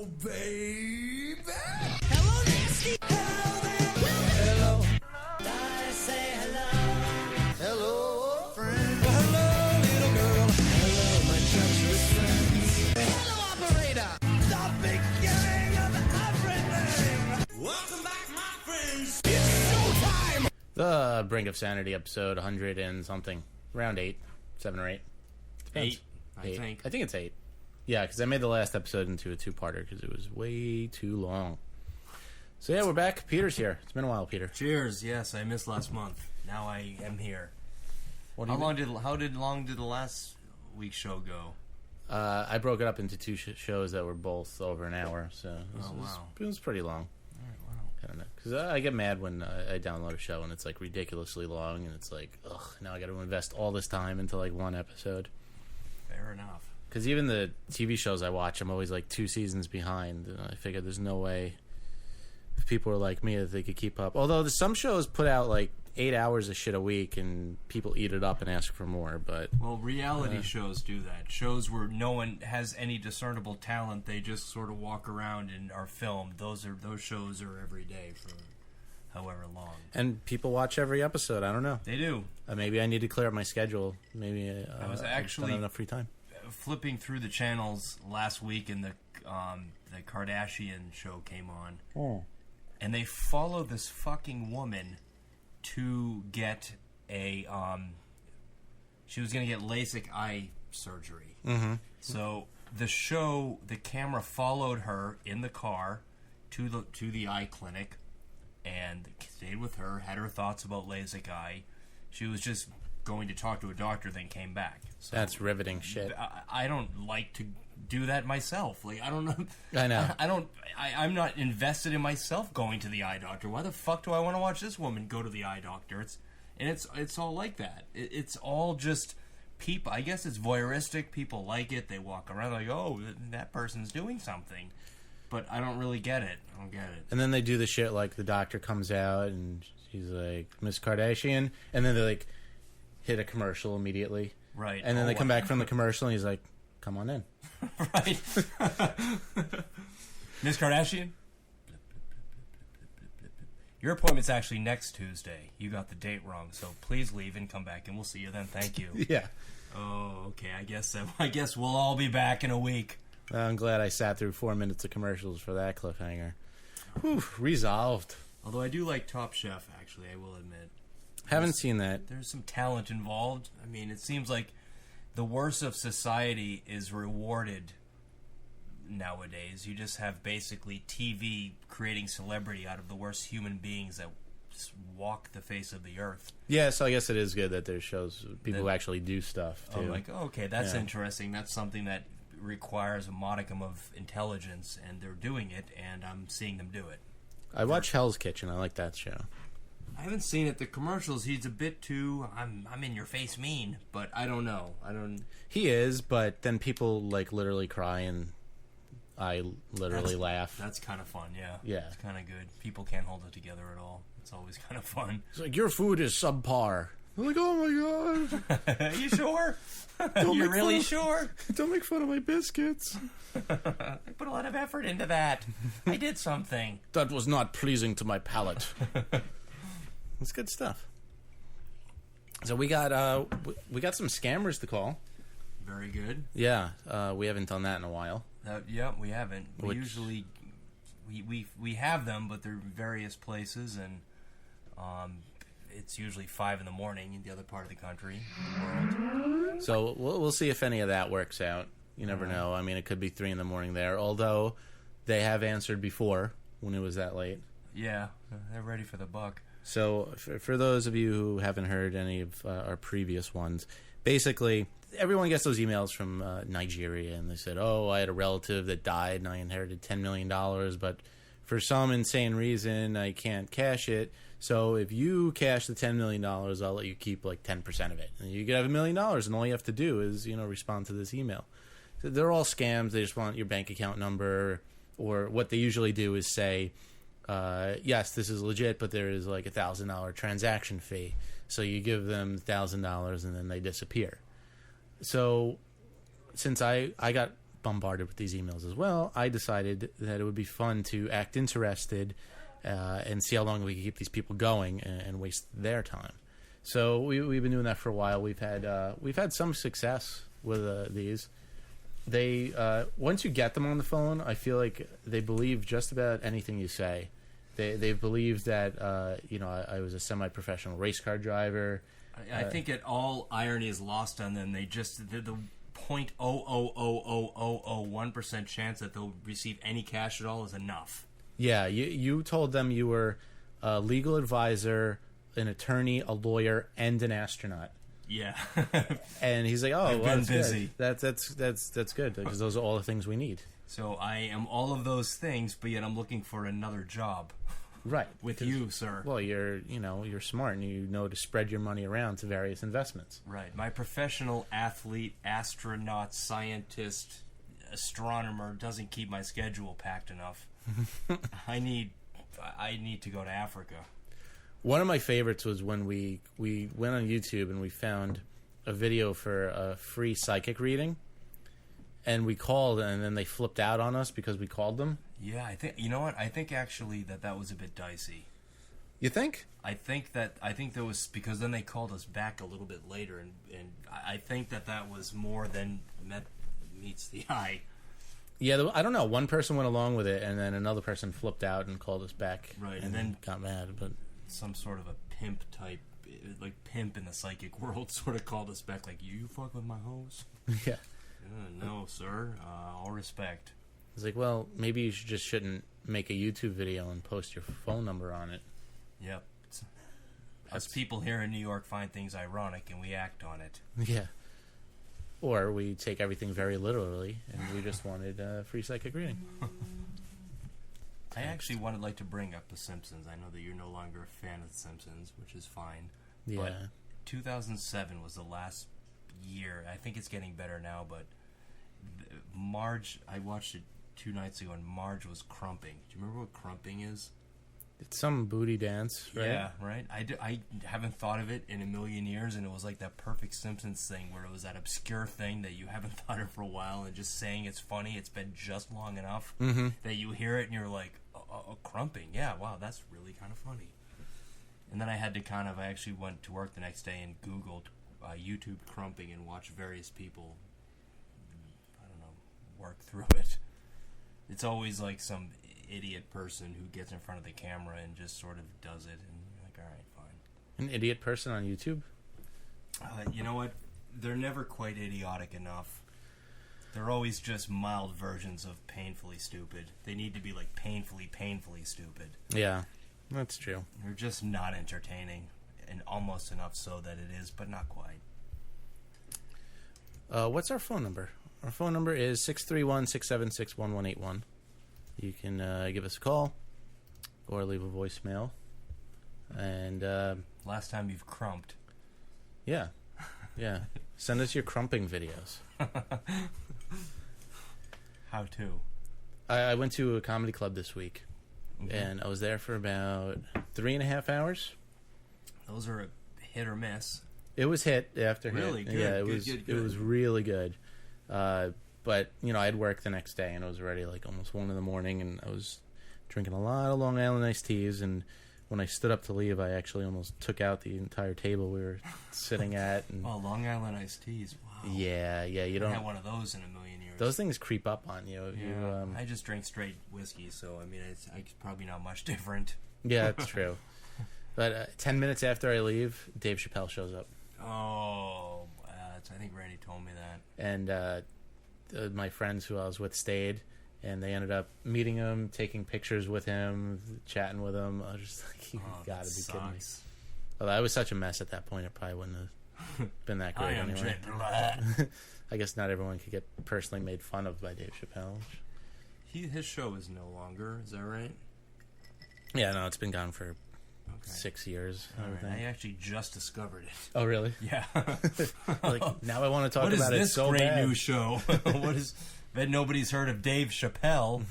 Hello, baby. Hello, nasty. Hello. I say hello. Hello, friend. Well, hello, little girl. Hello, my treacherous friends. Hello, operator. The beginning of everything. Welcome back, my friends. It's showtime. The Brink of Sanity episode 100 and something. Around 8. 7 or 8. Depends. 8, I think. I think it's 8. Yeah, because I made the last episode into a two-parter because it was way too long. So yeah, we're back. Peter's here. It's been a while, Peter. Cheers. Yes, I missed last month. Now I am here. How long did the last week's show go? I broke it up into two shows that were both over an hour, so it was pretty long. All right, wow. I don't know, because I get mad when I download a show and it's like ridiculously long, and it's like, ugh, now I got to invest all this time into like one episode. Fair enough. Because even the TV shows I watch, I'm always like 2 seasons behind, and I figure there's no way if people are like me that they could keep up. Although some shows put out like 8 hours of shit a week, and people eat it up and ask for more. But Well, reality shows do that. Shows where no one has any discernible talent, they just sort of walk around and are filmed. Those shows are every day for however long. and people watch every episode. I don't know. They do. Maybe I need to clear up my schedule. Maybe I was don't actually have enough free time. flipping through the channels last week, and the Kardashian show came on. Oh. And they follow this fucking woman to get a she was going to get LASIK eye surgery. Mm-hmm. So the camera followed her in the car to the eye clinic and stayed with her, had her thoughts about LASIK eye. She was just going to talk to a doctor, then came back. So That's riveting shit. I don't like to do that myself. Like, I don't know. I know. I'm not invested in myself going to the eye doctor. Why the fuck do I want to watch this woman go to the eye doctor? It's all like that. It's all just people. I guess it's voyeuristic. People like it. They walk around like, oh, that person's doing something. But I don't really get it. I don't get it. And then they do the shit like the doctor comes out and she's like, Miss Kardashian, and then they like hit a commercial immediately. Right. And then they come back from the commercial and he's like, come on in. Right. Miss Kardashian? Your appointment's actually next Tuesday. You got the date wrong, so please leave and come back, and we'll see you then. Thank you. Yeah. Oh, okay. I guess we'll all be back in a week. I'm glad I sat through 4 minutes of commercials for that cliffhanger. Whew, resolved. Although I do like Top Chef, actually, I will admit. Haven't seen that. There's some talent involved. I mean, it seems like the worst of society is rewarded nowadays. You just have basically TV creating celebrity out of the worst human beings that just walk the face of the earth. Yeah, so I guess it is good that there's shows people who actually do stuff too. I'm like, oh, okay, that's Yeah. interesting. That's something that requires a modicum of intelligence, and they're doing it, and I'm seeing them do it. I watch Hell's Kitchen. I like that show. I haven't seen it. The commercials, he's a bit too I'm in your face mean, but I don't know. He is, but then people like literally cry and I literally laugh. That's kind of fun, yeah. Yeah. It's kind of good. People can't hold it together at all. It's always kind of fun. It's like, your food is subpar. I'm like, oh my god. Are you sure? Don't You're make really fun sure? Don't make fun of my biscuits. I put a lot of effort into that. I did something. That was not pleasing to my palate. It's good stuff. So we got some scammers to call. Very good. Yeah, we haven't done that in a while. Yeah, we haven't. We Which- usually we have them, but they're various places, and it's usually 5 in the morning in the other part of the country, the world. So we'll see if any of that works out. You never know. I mean, it could be 3 in the morning there. Although they have answered before when it was that late. Yeah, they're ready for the buck. So for those of you who haven't heard any of our previous ones, basically everyone gets those emails from Nigeria, and they said, oh, I had a relative that died and I inherited $10 million, but for some insane reason I can't cash it. So if you cash the $10 million, I'll let you keep like 10% of it. And you could have $1 million, and all you have to do is, respond to this email. So they're all scams. They just want your bank account number, or what they usually do is say, yes, this is legit, but there is like $1,000 transaction fee. So you give them $1,000 and then they disappear. So since I got bombarded with these emails as well, I decided that it would be fun to act interested and see how long we could keep these people going and waste their time. So we've been doing that for a while. We've had some success with these. They once you get them on the phone, I feel like they believe just about anything you say. They've believed that I was a semi-professional race car driver. I think it all irony is lost on them. They just the 0.0000001% chance that they'll receive any cash at all is enough. Yeah, you told them you were a legal advisor, an attorney, a lawyer, and an astronaut. Yeah. And he's like, "Oh, I've been that's busy. Good. That's good because those are all the things we need." So I am all of those things, but yet I'm looking for another job. Right. With you, sir. Well, you're smart and you know to spread your money around to various investments. Right. My professional athlete, astronaut, scientist, astronomer doesn't keep my schedule packed enough. I need to go to Africa. One of my favorites was when we went on YouTube and we found a video for a free psychic reading, and we called and then they flipped out on us because we called them. Yeah, I think, you know what? I think actually that was a bit dicey. You think? I think there was, because then they called us back a little bit later, and I think that was more than meets the eye. Yeah, I don't know. One person went along with it, and then another person flipped out and called us back. Right, and then got mad. But some sort of a pimp type, like pimp in the psychic world, sort of called us back, like, you fuck with my hoes? Yeah. No, sir. All respect. It's like, well, maybe you shouldn't make a YouTube video and post your phone number on it. Yep. Us people here in New York find things ironic and we act on it. Yeah. Or we take everything very literally and we just wanted a free psychic reading. I actually like to bring up The Simpsons. I know that you're no longer a fan of The Simpsons, which is fine. Yeah. But 2007 was the last year. I think it's getting better now, but Marge, I watched it 2 nights ago, and Marge was crumping. Do you remember what crumping is? It's some booty dance, right? Yeah, right? I haven't thought of it in a million years, and it was like that perfect Simpsons thing where it was that obscure thing that you haven't thought of for a while, and just saying it's funny, it's been just long enough that you hear it and you're like, crumping, yeah, wow, that's really kind of funny. And then I actually went to work the next day and Googled YouTube crumping and watched various people, I don't know, work through it. It's always like some idiot person who gets in front of the camera and just sort of does it, and you're like, all right, fine. An idiot person on YouTube? You know what? They're never quite idiotic enough. They're always just mild versions of painfully stupid. They need to be like painfully stupid. Yeah, that's true. They're just not entertaining, and almost enough so that it is, but not quite. What's our phone number? Our phone number is 631-676-1181. You can give us a call or leave a voicemail. And Last time you've crumped. yeah. Send us your crumping videos. How to? I went to a comedy club this week, and I was there for about 3.5 hours. Those are a hit or miss. It was hit after Really? hit. Good. Yeah, Good. it was really good. But I had work the next day, and it was already like almost 1 a.m, and I was drinking a lot of Long Island iced teas. And when I stood up to leave, I actually almost took out the entire table we were sitting at. And Oh, Long Island iced teas. Wow. yeah, you I don't. had one of those in a million years. Those things creep up on you. Yeah. I just drink straight whiskey, so I mean, it's probably not much different. Yeah, that's true. But 10 minutes after I leave, Dave Chappelle shows up. Oh, I think Randy told me that. And my friends who I was with stayed, and they ended up meeting him, taking pictures with him, chatting with him. I was just like, you gotta be kidding me. Well, I was such a mess at that point, it probably wouldn't have been that great anyway. I guess not everyone could get personally made fun of by Dave Chappelle. His show is no longer, is that right? Yeah, no, it's been gone for 6 years. I would think. I actually just discovered it. Oh, really? Yeah. Like, now I want to talk What is about it this so great bad. new show? What is? Bet nobody's heard of Dave Chappelle.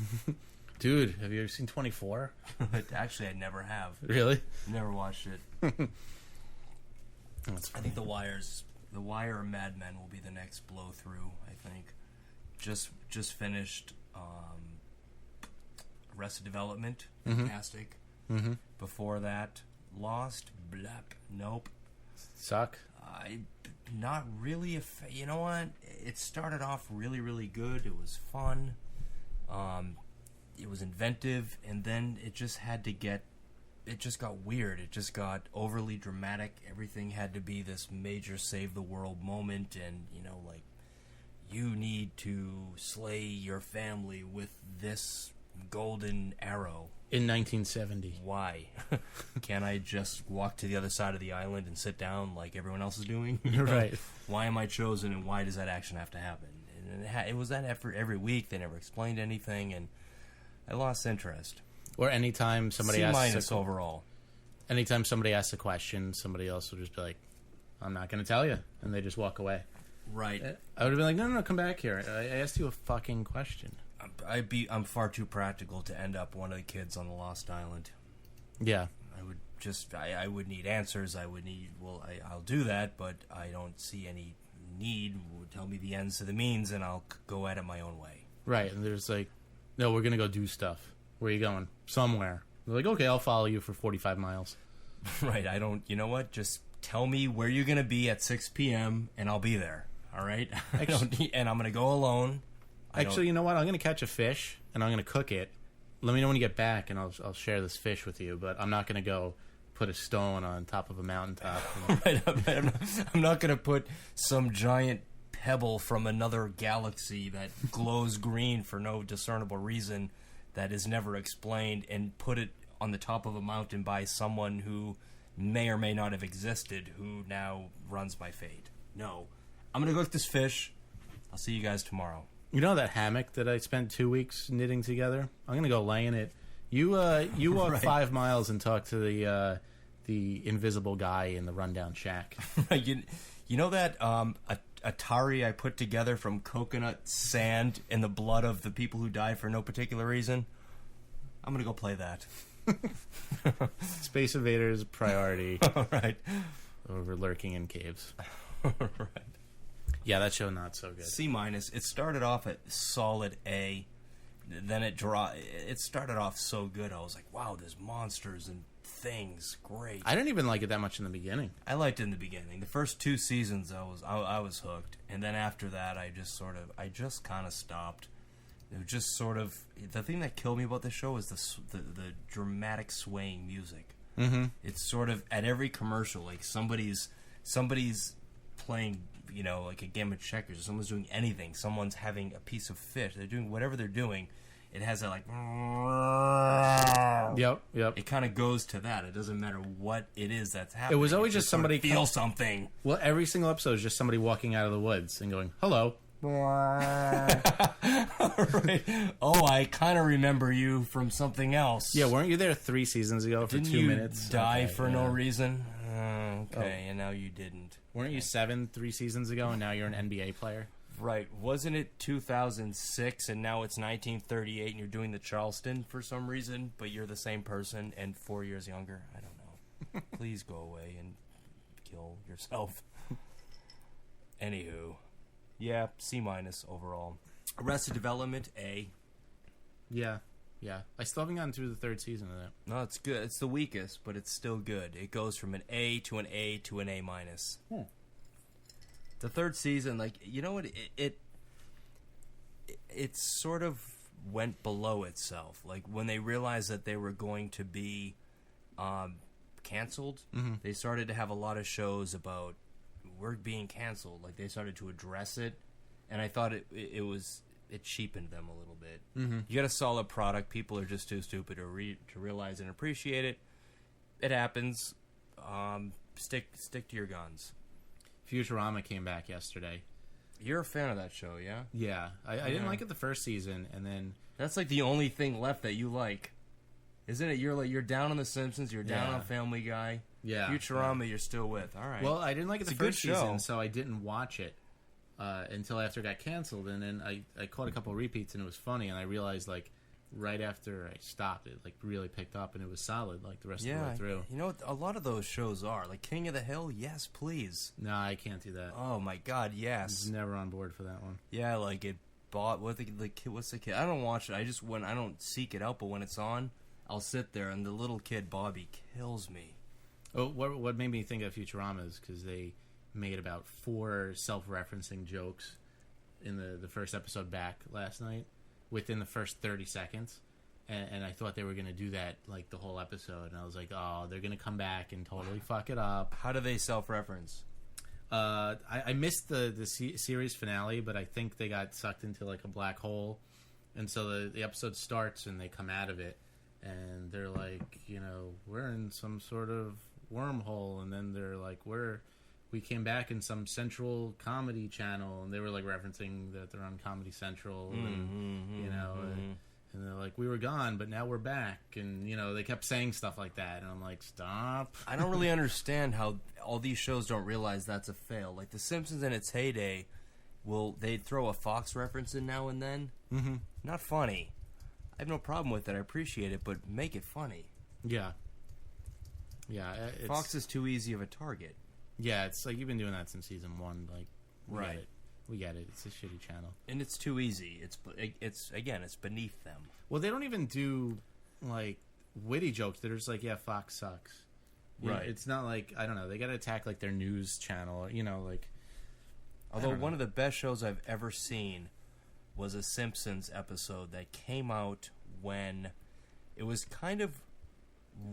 Dude, have you ever seen 24? Actually, I never have. Really? Never watched it. That's I think The Wire or Mad Men will be the next blow through. I think. just finished Arrested Development. Fantastic. Before that, Lost. Blep. Nope. Suck. Not really you know what? It started off really, really good. It was fun. It was inventive, and then it just got weird. It just got overly dramatic. Everything had to be this major save the world moment, and like, you need to slay your family with this golden arrow. In 1970. Why? Can't I just walk to the other side of the island and sit down like everyone else is doing? Right. Why am I chosen, and why does that action have to happen? And it was that effort every week. They never explained anything, and I lost interest. Or anytime somebody C- asks overall. Anytime somebody asks a question, somebody else will just be like, I'm not going to tell you. And they just walk away. Right. I would have been like, no, come back here. I asked you a fucking question. I'm far too practical to end up one of the kids on the Lost Island. Yeah. I would need answers. I'll do that, but I don't see any need. Tell me the ends to the means, and I'll go at it my own way. Right. And there's like, no, we're going to go do stuff. Where are you going? Somewhere. They're like, okay, I'll follow you for 45 miles. Right. You know what? Just tell me where you're going to be at 6 p.m., and I'll be there. All right? And I'm going to go alone. Actually, you know what? I'm going to catch a fish, and I'm going to cook it. Let me know when you get back, and I'll share this fish with you. But I'm not going to go put a stone on top of a mountaintop. Right. I'm not going to put some giant pebble from another galaxy that glows green for no discernible reason that is never explained and put it on the top of a mountain by someone who may or may not have existed, who now runs my fate. No. I'm going to cook this fish. I'll see you guys tomorrow. You know that hammock that I spent 2 weeks knitting together? I'm going to go lay in it. You walk Right. 5 miles and talk to the invisible guy in the rundown shack. you know that Atari I put together from coconut sand and the blood of the people who died for no particular reason? I'm going to go play that. Space Invaders priority All right. over lurking in caves. All right. Yeah, that show not so good. C-. It started off at solid A. Then it started off so good. I was like, wow, there's monsters and things. Great. I didn't even like it that much in the beginning. I liked it in the beginning. The first 2 seasons, I was hooked, and then after that, I just kind of stopped. It was just sort of the thing that killed me about the show is the dramatic swaying music. Mm-hmm. It's sort of at every commercial, like somebody's playing, like a game of checkers, or someone's doing anything. Someone's having a piece of fish. They're doing whatever they're doing. It has that like. Yep. It kind of goes to that. It doesn't matter what it is that's happening. It was always It just sort of somebody feel something. Well, every single episode is just somebody walking out of the woods and going, hello. Right. Oh, I kind of remember you from something else. Yeah, weren't you there 3 seasons ago for Didn't 2 you minutes? die Okay, for no yeah. reason? Okay, and now you didn't. Weren't you 7 3 seasons ago, and now you're an NBA player? Right. Wasn't it 2006 and now it's 1938 and you're doing the Charleston for some reason, but you're the same person and 4 years younger? I don't know. Please go away and kill yourself. Anywho. Yeah, C- overall. Arrested Development, A. Yeah. I still haven't gotten through the 3rd season of that. No, it's good. It's the weakest, but it's still good. It goes from an A to an A to an A-. The 3rd season, like, you know what? It sort of went below itself. Like, when they realized that they were going to be canceled, they started to have a lot of shows about we're being canceled. Like, they started to address it, and I thought it cheapened them a little bit. You got a solid product. People are just too stupid to realize and appreciate it. It happens. Stick to your guns. Futurama came back yesterday. You're a fan of that show, yeah? Yeah. I didn't like it the first season, and then... That's like the only thing left that you like. Isn't it? You're down on The Simpsons, you're down on Family Guy. Yeah. Futurama, you're still with. All right. Well, I didn't like it It's the a good first season, show. so I didn't watch it until after it got canceled, and then I caught a couple repeats, and it was funny, and I realized, like, right after I stopped, it, like, really picked up, and it was solid, like, the rest of the way through. You know what? A lot of those shows are. Like King of the Hill, yes, please. No, I can't do that. Oh, my God, I yes. was never on board for that one. Yeah, like it Bob. What the kid? What's the kid? I don't watch it. I don't seek it out. But when it's on, I'll sit there, and the little kid Bobby kills me. Oh, what made me think of Futurama is because they made about 4 self-referencing jokes in the first episode back last night within the first 30 seconds. And I thought they were going to do that like the whole episode. And I was like, oh, they're going to come back and totally fuck it up. How do they self-reference? I missed the series finale, but I think they got sucked into like a black hole. And so the episode starts and they come out of it. And they're like, we're in some sort of wormhole. And then they're like, we came back in some Central Comedy channel. And they were like referencing that they're on Comedy Central. And they're like, we were gone, but now we're back. And, they kept saying stuff like that. And I'm like, stop. I don't really understand how all these shows don't realize that's a fail. Like, The Simpsons in its heyday, they'd throw a Fox reference in now and then. Mm-hmm. Not funny. I have no problem with it. I appreciate it, but make it funny. Yeah. Yeah. Fox is too easy of a target. Yeah, it's like you've been doing that since season 1. Like, right. We get it. It's a shitty channel. And it's too easy. It's beneath them. Well, they don't even do, like, witty jokes. They're just like, yeah, Fox sucks. Right. It's not like, I don't know, they got to attack, like, their news channel, like... Although one of the best shows I've ever seen was a Simpsons episode that came out when it was kind of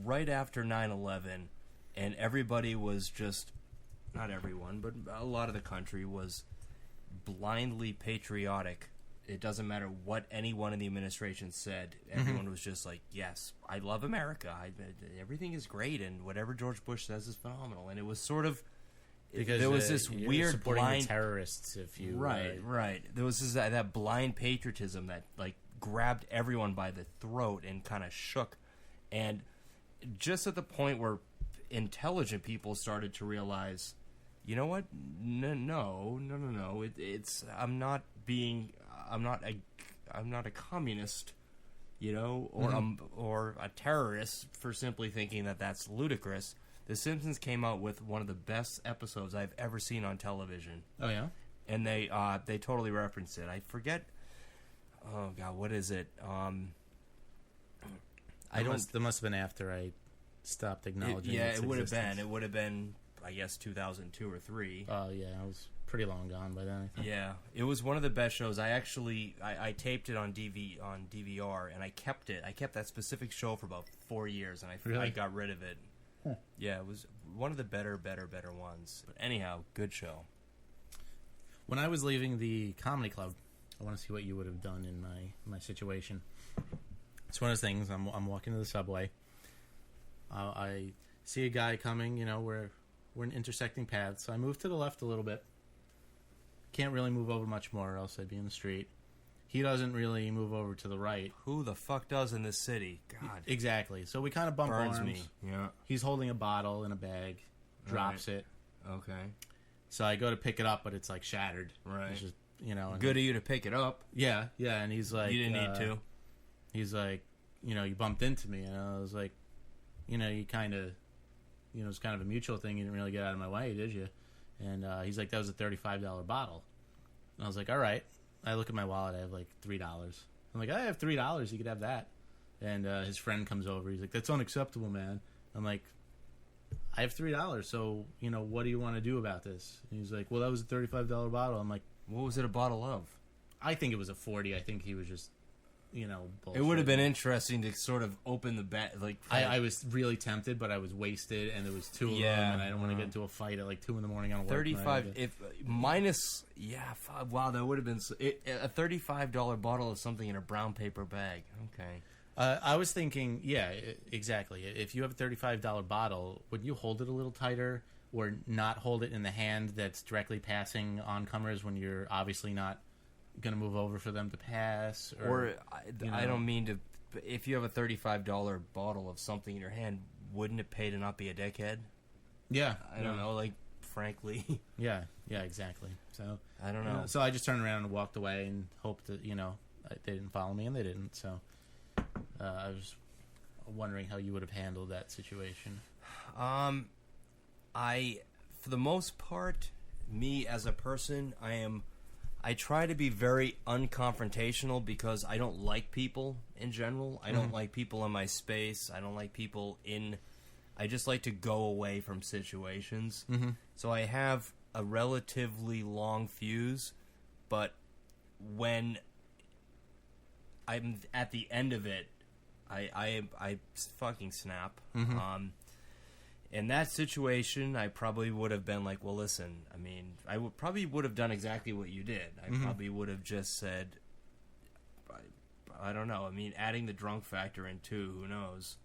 right after 9/11, and everybody was just, not everyone, but a lot of the country was blindly patriotic. It doesn't matter what anyone in the administration said. Everyone was just like, yes, I love America. Everything is great, and whatever George Bush says is phenomenal. And it was sort of... Because there was this weird supporting blind the terrorists, if you... Right. There was this, that blind patriotism that, like, grabbed everyone by the throat and kind of shook. And just at the point where intelligent people started to realize... You know what? No. I'm not a communist, or a terrorist for simply thinking that that's ludicrous. The Simpsons came out with one of the best episodes I've ever seen on television. Oh yeah, and they totally referenced it. I forget. Oh God, what is it? That must have been after I stopped acknowledging. It would have been. It would have been. I guess 2002 or 3. Oh yeah, I was pretty long gone by then. I think. Yeah, it was one of the best shows. I taped it on DVR and I kept it. I kept that specific show for about 4 years, and I got rid of it. Huh. Yeah, it was one of the better ones. But anyhow, good show. When I was leaving the comedy club, I want to see what you would have done in my situation. It's one of those things. I'm walking to the subway. I see a guy coming. We're in intersecting paths, so I move to the left a little bit. Can't really move over much more, or else I'd be in the street. He doesn't really move over to the right. Who the fuck does in this city? God. Exactly. So we kind of bump Burns arms. me. Yeah. He's holding a bottle in a bag, drops it. Okay. So I go to pick it up, but it's like shattered. Right. It's just, and good of you to pick it up. Yeah, and he's like... You didn't need to. He's like, you bumped into me, and I was like, you kind of... it's kind of a mutual thing. You didn't really get out of my way, did you? And he's like, that was a $35 bottle. And I was like, all right. I look at my wallet. I have like $3. I'm like, I have $3. You could have that. And his friend comes over. He's like, that's unacceptable, man. I'm like, I have $3. So, what do you want to do about this? And he's like, well, that was a $35 bottle. I'm like, what was it a bottle of? I think it was a 40. I think he was just... bullshit. It would have been interesting to sort of open the bag. Like, I was really tempted, but I was wasted, and there was 2 of them, and I don't want to get into a fight at like 2 in the morning on work. 35. If minus, wow, that would have been a $35 bottle of something in a brown paper bag. Okay. I was thinking, exactly. If you have a $35 bottle, would you hold it a little tighter, or not hold it in the hand that's directly passing oncomers when you're obviously not going to move over for them to pass? Or I don't mean to... If you have a $35 bottle of something in your hand, wouldn't it pay to not be a dickhead? Yeah. I don't know, like, frankly. Yeah, exactly. So I don't know. So I just turned around and walked away and hoped that, they didn't follow me, and they didn't. So I was wondering how you would have handled that situation. For the most part, me as a person, I I try to be very unconfrontational because I don't like people in general. I don't like people in my space. I don't like people in... I just like to go away from situations. So I have a relatively long fuse, but when I'm at the end of it, I fucking snap. In that situation, I probably would have been like, well, listen, I mean, probably would have done exactly what you did. I probably would have just said, I don't know. I mean, adding the drunk factor in too, who knows?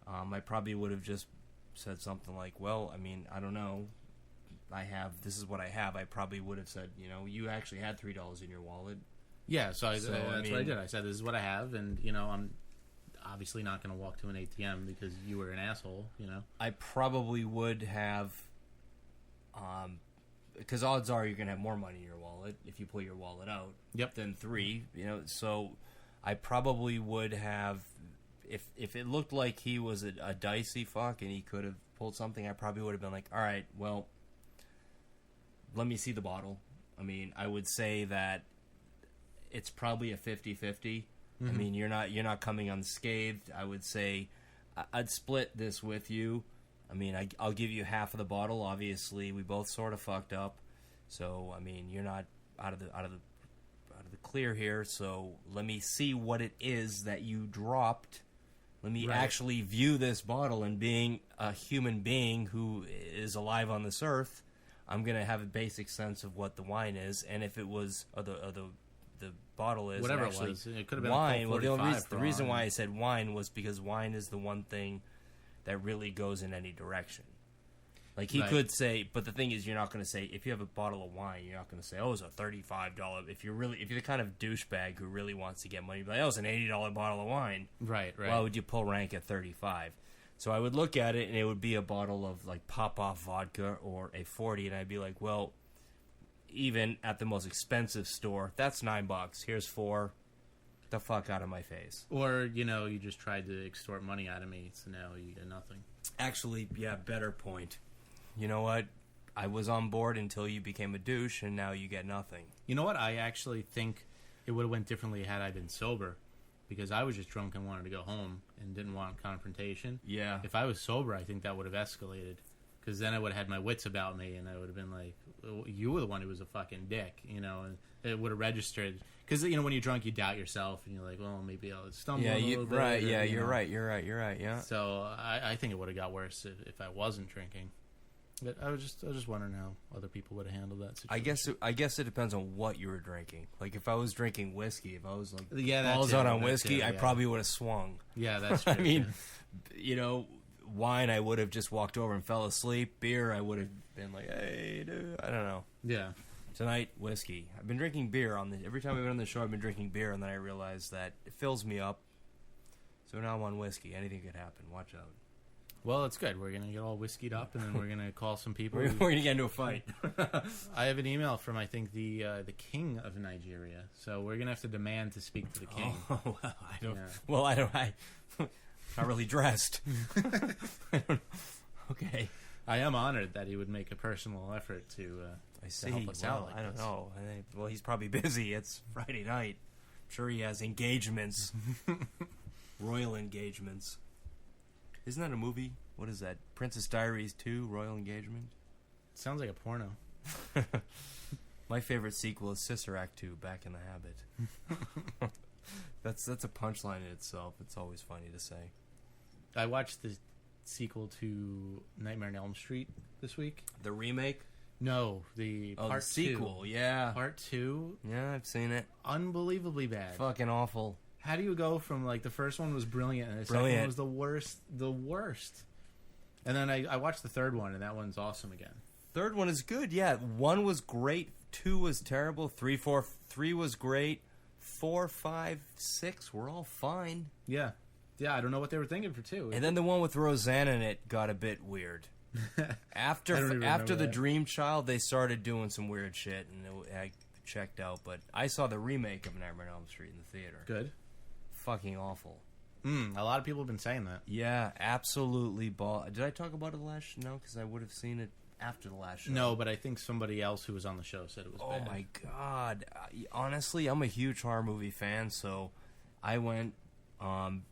I probably would have just said something like, well, I mean, I don't know. This is what I have. I probably would have said, you know, you actually had $3 in your wallet. Yeah, so that's what I did. I said, this is what I have, and, you know, I'm obviously not going to walk to an ATM because you were an asshole, you know? I probably would have, because odds are you're going to have more money in your wallet if you pull your wallet out than 3, you know, so I probably would have, if it looked like he was a dicey fuck and he could have pulled something, I probably would have been like, all right, well, let me see the bottle. I mean, I would say that it's probably a 50-50. I mean, you're not coming unscathed. I would say I'd split this with you. I mean, I'll give you half of the bottle. Obviously, we both sort of fucked up, so I mean, you're not out of the clear here. So let me see what it is that you dropped. Let me actually view this bottle, and being a human being who is alive on this earth, I'm gonna have a basic sense of what the wine is, and if it was the bottle is whatever actually it was. It could have been wine. Well, the reason why why I said wine was because wine is the one thing that really goes in any direction. Like he could say, but the thing is, you're not going to say if you have a bottle of wine, you're not going to say, "Oh, it's a $35." If you're the kind of douchebag who really wants to get money, you'd be like, "Oh, it's an $80 bottle of wine." Right. Why would you pull rank at 35? So I would look at it, and it would be a bottle of like pop-off vodka or a 40, and I'd be like, well, even at the most expensive store, that's $9. Here's 4. Get the fuck out of my face. Or, you know, you just tried to extort money out of me, so now you get nothing. Actually, yeah, better point. You know what? I was on board until you became a douche, and now you get nothing. You know what? I actually think it would have went differently had I been sober, because I was just drunk and wanted to go home and didn't want confrontation. Yeah. If I was sober, I think that would have escalated, because then I would have had my wits about me, and I would have been like, you were the one who was a fucking dick, you know, and it would have registered. Because, you know, when you're drunk, you doubt yourself, and you're like, well, maybe I'll stumble a little bit. Right, or, yeah, you you're know. right, yeah. So I think it would have got worse if I wasn't drinking. But I was just wondering how other people would have handled that situation. I guess it depends on what you were drinking. Like, if I was drinking whiskey, if I was, like, that's balls it, out on that's whiskey, it, I probably would have swung. Yeah, that's true. I mean, you know, wine, I would have just walked over and fell asleep. Beer, I would have been like, hey, dude, I don't know. Yeah. Tonight, whiskey. I've been drinking beer every time we've been on the show, I've been drinking beer, and then I realized that it fills me up. So now I'm on whiskey. Anything could happen. Watch out. Well, it's good. We're going to get all whiskeyed up, and then we're going to call some people. We're going to get into a fight. I have an email from, I think, the king of Nigeria. So we're going to have to demand to speak to the king. Oh, well, I don't. Yeah. Well, I not really dressed. Okay. I am honored that he would make a personal effort to help us out like I don't this. know. Well, he's probably busy. It's Friday night. I'm sure he has engagements. Royal engagements. Isn't that a movie? What is that? Princess Diaries 2, Royal Engagement? Sounds like a porno. My favorite sequel is Sister Act 2, Back in the Habit. That's a punchline in itself. It's always funny to say. I watched the sequel to Nightmare on Elm Street this week. The remake? No, the part the sequel, 2. yeah. Part 2. Yeah, I've seen it. Unbelievably bad. Fucking awful. How do you go from, like, the first one was brilliant and the second one was the worst. And then I watched the third one, and that one's awesome again. Third one is good, yeah. 1 was great, 2 was terrible, 3 was great, 4, 5, 6 were all fine. Yeah. Yeah, I don't know what they were thinking for 2. And then the one with Roseanne in it got a bit weird. After the Dream Child, they started doing some weird shit, and I checked out. But I saw the remake of Nightmare on Elm Street in the theater. Good. Fucking awful. A lot of people have been saying that. Yeah, absolutely. Did I talk about it last? No, because I would have seen it after the last show. No, but I think somebody else who was on the show said it was bad. Oh my god! Honestly, I'm a huge horror movie fan, so I went of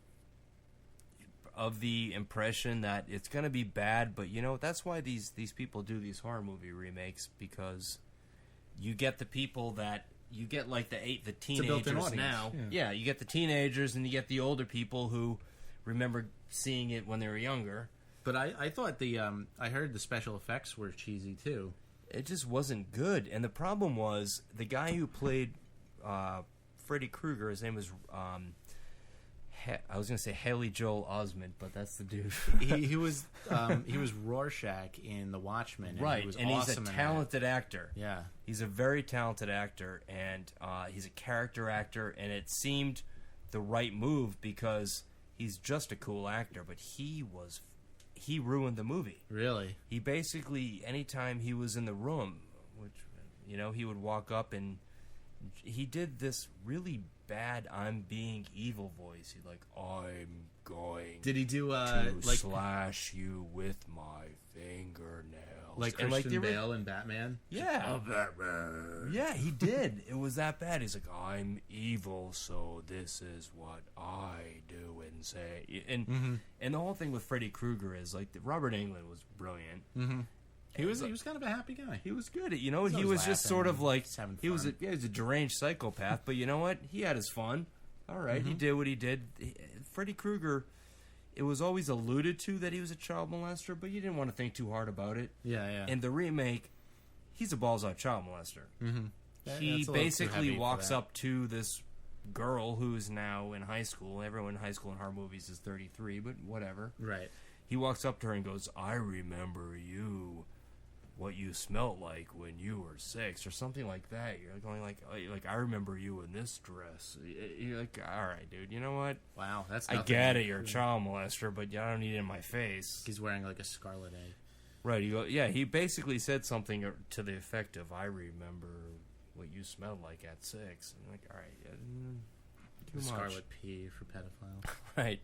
the impression that it's gonna be bad. But you know, that's why these people do these horror movie remakes, because you get the people that you get, like the built-in teenagers audience. now. Yeah. You get the teenagers, and you get the older people who remember seeing it when they were younger. But I thought I heard the special effects were cheesy too. It just wasn't good. And the problem was the guy who played Freddy Krueger, his name was I was going to say Haley Joel Osment, but that's the dude. he was Rorschach in The Watchmen, and right, he was and awesome he's a in that. talented actor. Yeah, he's a very talented actor, and he's a character actor, and it seemed the right move because he's just a cool actor, but he ruined the movie. Really? He basically, anytime he was in the room, which, you know, he would walk up and he did this really bad "I'm being evil" voice. He'd like, "I'm going Did he do to like slash you with my fingernails," like And, Christian Bale in Batman? Yeah, Batman. yeah, he did. It was that bad. He's like, "I'm evil, so this is what I do and say." And the whole thing with Freddy Krueger is like Robert Englund was brilliant. Mm-hmm. He was kind of a happy guy. He was good. You know, He's he always was just laughing sort of and like just having he was fun. he was a deranged psychopath. But you know what? He had his fun. All right, he did what he did. Freddy Krueger. It was always alluded to that he was a child molester, but you didn't want to think too hard about it. Yeah. In the remake, he's a balls-out child molester. Mm-hmm. He basically walks up to this girl who's now in high school. Everyone in high school in horror movies is 33, but whatever. Right. He walks up to her and goes, "I remember you, what you smelled like when you were 6," or something like that. You're going like "I remember you in this dress." You're like, all right, dude, you know what? Wow, that's I nothing. get it, you're a child molester, but I don't need it in my face. He's wearing like a scarlet A. Right, he basically said something to the effect of, "I remember what you smelled like at 6." I'm like, all right, too much. Scarlet P for pedophile. Right.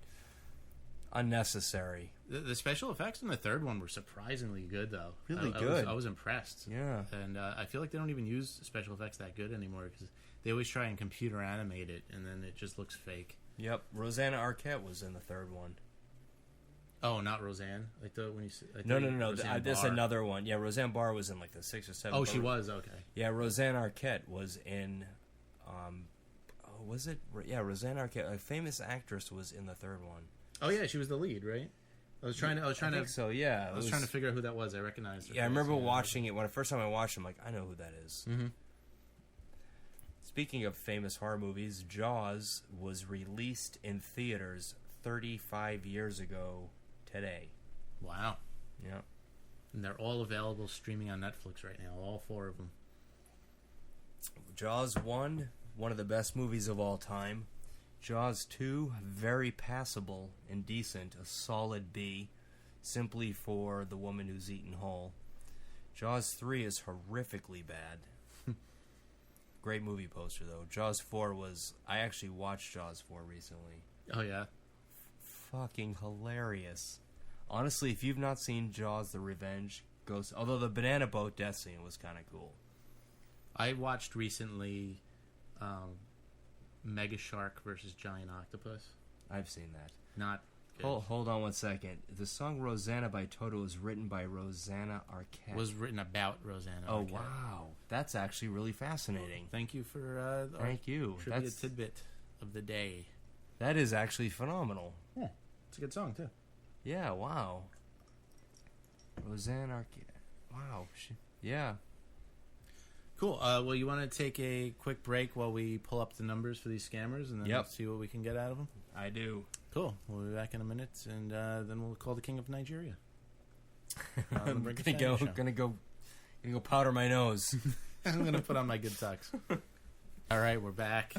Unnecessary. The special effects in the third one were surprisingly good, though. Really I good. I was impressed. Yeah. And I feel like they don't even use special effects that good anymore because they always try and computer animate it, and then it just looks fake. Yep. Rosanna Arquette was in the third one. Oh, not Roseanne. I thought when you said No. Roseanne There's Barr. another one. Yeah, Roseanne Barr was in like the 6 or 7. Oh, she was okay. Yeah, Roseanne Arquette was in. Was it? Yeah, Roseanne Arquette, a famous actress, was in the third one. Oh yeah, she was the lead, right? I was trying I to. think so. Yeah, I was trying to figure out who that was. I recognized her. Yeah, I face. remember watching it when the first time I watched it. I'm like, I know who that is. Mm-hmm. Speaking of famous horror movies, Jaws was released in theaters 35 years ago today. Wow. Yeah. And they're all available streaming on Netflix right now. All 4 of them. Jaws 1, one of the best movies of all time. Jaws 2, very passable and decent, a solid B, simply for the woman who's eaten whole. Jaws 3 is horrifically bad. Great movie poster, though. Jaws 4 was... I actually watched Jaws 4 recently. Oh yeah. Fucking hilarious. Honestly, if you've not seen Jaws the Revenge, go... Although the banana boat death scene was kind of cool. I watched recently Mega Shark versus Giant Octopus. I've seen that. Not good. Hold on one second. The song Rosanna by Toto was written by Rosanna Arquette. Was written about Rosanna. Oh, Arquette. wow. That's actually really fascinating. Thank you for Thank you. trivia That's, tidbit of the day. that is actually phenomenal. Yeah, it's a good song too. Yeah, wow. Rosanna Arquette. Wow. Yeah. Cool. Well, you want to take a quick break while we pull up the numbers for these scammers and then Yep. see what we can get out of them? I do. Cool. We'll be back in a minute, and then we'll call the king of Nigeria. On the I'm Brink of gonna Sanity show. gonna go powder my nose. I'm gonna put on my good tux. All right, we're back.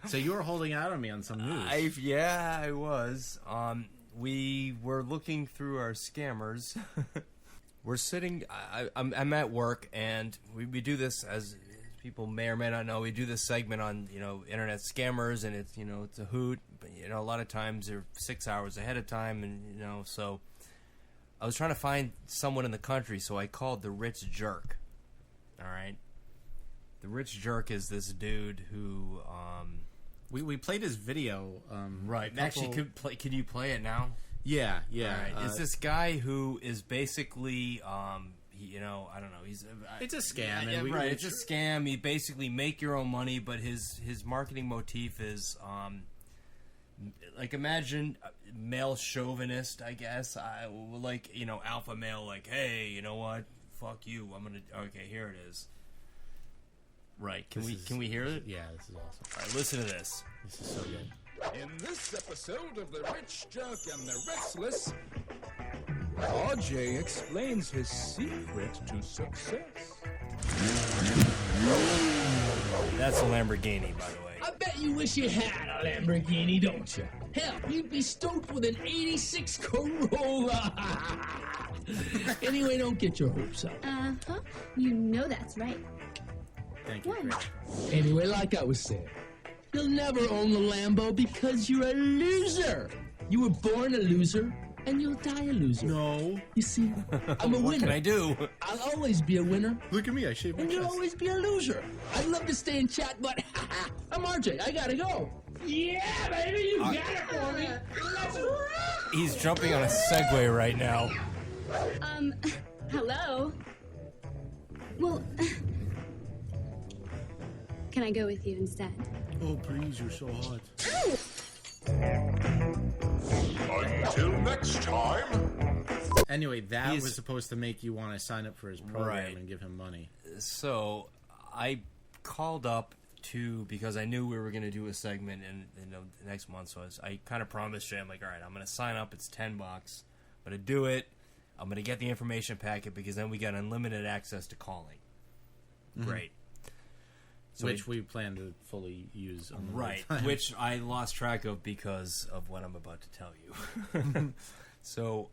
So you were holding out on me on some news. I was. We were looking through our scammers. We're sitting. I'm at work, and we do this, as people may or may not know. We do this segment on internet scammers, and it's a hoot. But a lot of times they're 6 hours ahead of time, and so I was trying to find someone in the country, so I called the Rich Jerk. All right, the Rich Jerk is this dude who we played his video. right. Actually, can you play it now? Yeah. All right. It's this guy who is basically I don't know. He's It's a scam. Yeah, and right. It's a scam. You basically make your own money, but his marketing motif is like, imagine male chauvinist, I guess. Alpha male, like, hey, you know what? Fuck you. Okay, here it is. Right. Can we hear it? Yeah, this is awesome. All right, listen to this. This is so good. In this episode of The Rich Jerk and the Restless, RJ explains his secret to success. That's a Lamborghini, by the way. I bet you wish you had a Lamborghini, don't you? Hell, you'd be stoked with an 86 Corolla. Anyway, don't get your hopes up. Uh-huh. You know that's right. Thank you. Why? Chris. Anyway, like I was saying, you'll never own the Lambo because you're a loser. You were born a loser, and you'll die a loser. No. You see, I'm a What winner. can I do? I'll always be a winner, Look at me. I shaved my and you'll chest. always be a loser. I'd love to stay and chat, but I'm RJ. I gotta go. Yeah, baby, you got it for me. Let's rock. He's jumping on a Segway right now. Hello? Well, can I go with you instead? Oh, please, you're so hot. Until next time. Anyway, that He's- was supposed to make you want to sign up for his program Right. and give him money. So I called up because I knew we were going to do a segment in the next month. So I kind of promised Jay, I'm like, all right, I'm going to sign up. It's $10. I'm going to do it. I'm going to get the information packet because then we got unlimited access to calling. Great. So Which we plan to fully use on the right, time. which I lost track of because of what I'm about to tell you. So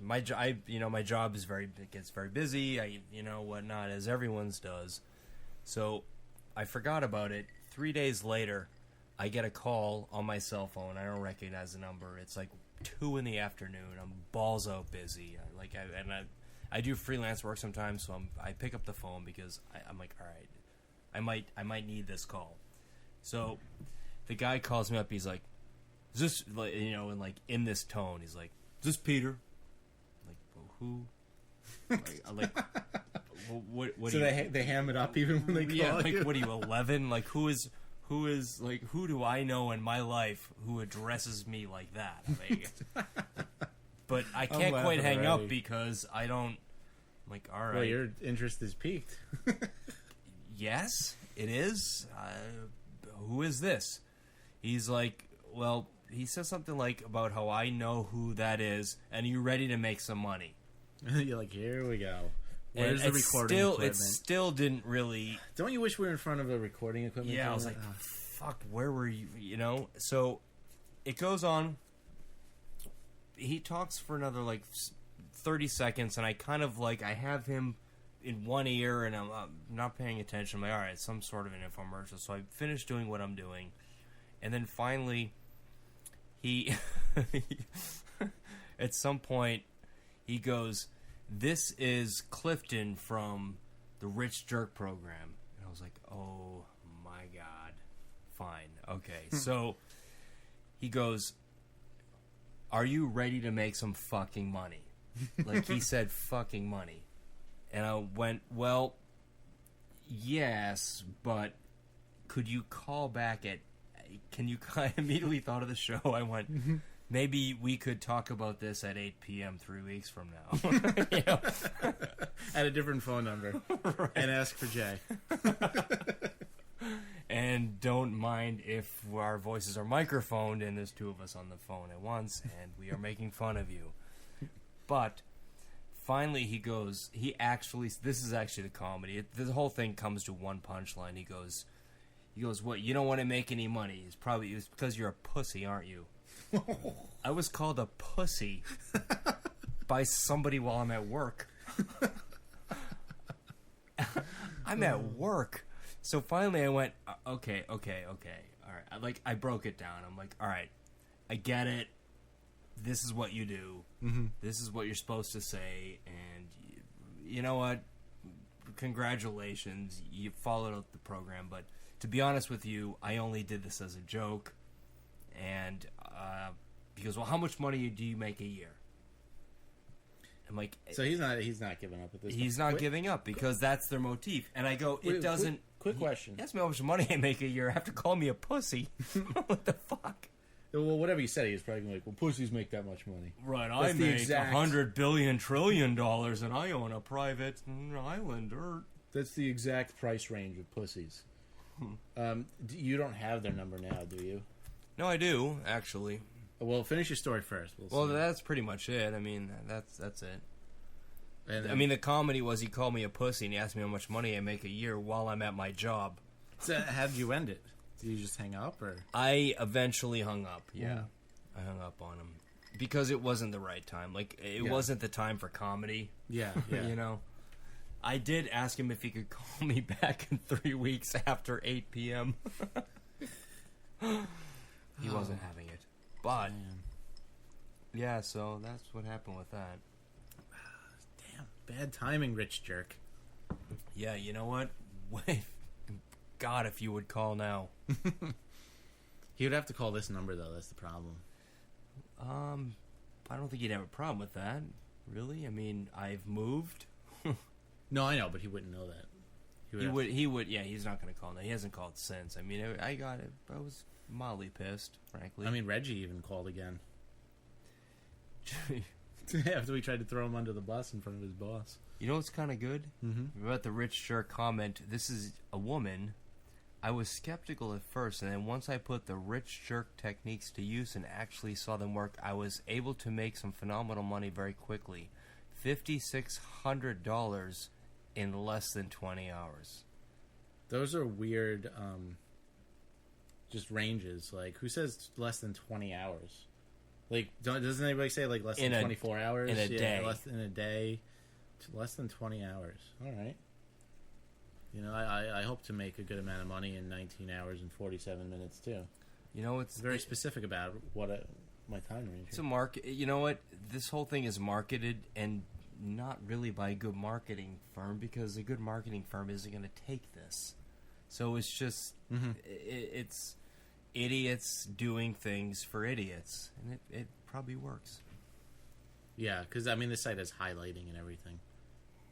my job is gets very busy. Whatnot, as everyone's does. So I forgot about it. 3 days later, I get a call on my cell phone. I don't recognize the number. It's like 2 PM. I'm balls out busy. I do freelance work sometimes, so I pick up the phone because I'm like, all right, I might need this call. So the guy calls me up. He's like, "Is this in this tone?" He's like, "Is this Peter?" I'm like, well, who? I'm like, well, what? So do you, they ham it up even when they call yeah, like, you. what are you, 11? Like, who is like, who do I know in my life who addresses me like that? Like, but I can't quite laughing hang already. up because I don't. I'm like, all right. Well, your interest is piqued. Yes, it is. Who is this? He's like, well, he says something like about how I know who that is, and you ready to make some money. You're like, here we go. Where's And the recording It equipment? still didn't really. Don't you wish we were in front of a recording equipment? Yeah, I was like, fuck, where were you? So it goes on. He talks for another 30 seconds, and I kind of I have him in one ear, and I'm not paying attention. I'm like, all right, some sort of an infomercial. So I finish doing what I'm doing, and then finally, he at some point he goes, "This is Clifton from the Rich Jerk program," and I was like, "Oh my god, fine, okay." So he goes, "Are you ready to make some fucking money?" Like, he said fucking money. And I went, well, yes, but could you call back I immediately thought of the show. I went, maybe we could talk about this at 8 PM 3 weeks from now. At a different phone number. Right. And ask for Jay. And don't mind if our voices are microphoned and there's 2 of us on the phone at once and we are making fun of you. But finally he goes, this is actually the comedy. The whole thing comes to one punchline. He goes, what, you don't want to make any money? It's because you're a pussy, aren't you? I was called a pussy by somebody while I'm at work. I'm at work. So finally I went, okay, all right. I broke it down. I'm like, all right, I get it. this is what you do. This is what you're supposed to say, and you know what? Congratulations, you followed up the program. But to be honest with you, I only did this as a joke, and he goes, well, how much money do you make a year? I'm like, So he's not giving up at this. he's point. not giving up because that's their motif. And I go, it doesn't. Quick question. He asked me how much money I make a year after calling me a pussy. What the fuck? Well, whatever you said, he was probably gonna be like, well, pussies make that much money. Right, That's I the make exact- $100 billion trillion, and I own a private island. That's the exact price range of pussies. You don't have their number now, do you? No, I do actually. Well, finish your story first. Well, see. that's pretty much it. I mean, that's it. And then, I mean, the comedy was he called me a pussy and he asked me how much money I make a year while I'm at my job. so how did you end it? Did you just hang up, or? I eventually hung up. Yeah, I hung up on him because it wasn't the right time. Like it wasn't the time for comedy. Yeah. You know. I did ask him if he could call me back in 3 weeks after 8 p.m. He wasn't having it. But, yeah, so that's what happened with that. Damn, bad timing, rich jerk. Yeah, you know what? Wait, God, if you would call now. He would have to call this number, though. That's the problem. I don't think he'd have a problem with that. Really? I mean, I've moved. No, I know, but he wouldn't know that. He would. Yeah, he's not going to call now. He hasn't called since. I mean, I got it. I was mildly pissed, frankly. I mean, Reggie even called again. After we tried to throw him under the bus in front of his boss. You know what's kind of good? Mm-hmm. About the rich jerk comment, this is a woman. I was skeptical at first, and then once I put the rich jerk techniques to use and actually saw them work, I was able to make some phenomenal money very quickly. $5,600 in less than 20 hours. Those are weird, just ranges. Like, who says less than 20 hours? Like, doesn't anybody say, like, less than 24 hours? In a day. In a day. Less than 20 hours. All right. You know, I hope to make a good amount of money in 19 hours and 47 minutes, too. You know, it's very specific about what my time range is. It's a market. You know what? This whole thing is marketed and not really by a good marketing firm, because a good marketing firm isn't going to take this. So it's just, it's idiots doing things for idiots. And it probably works. Yeah, because, I mean, this site has highlighting and everything.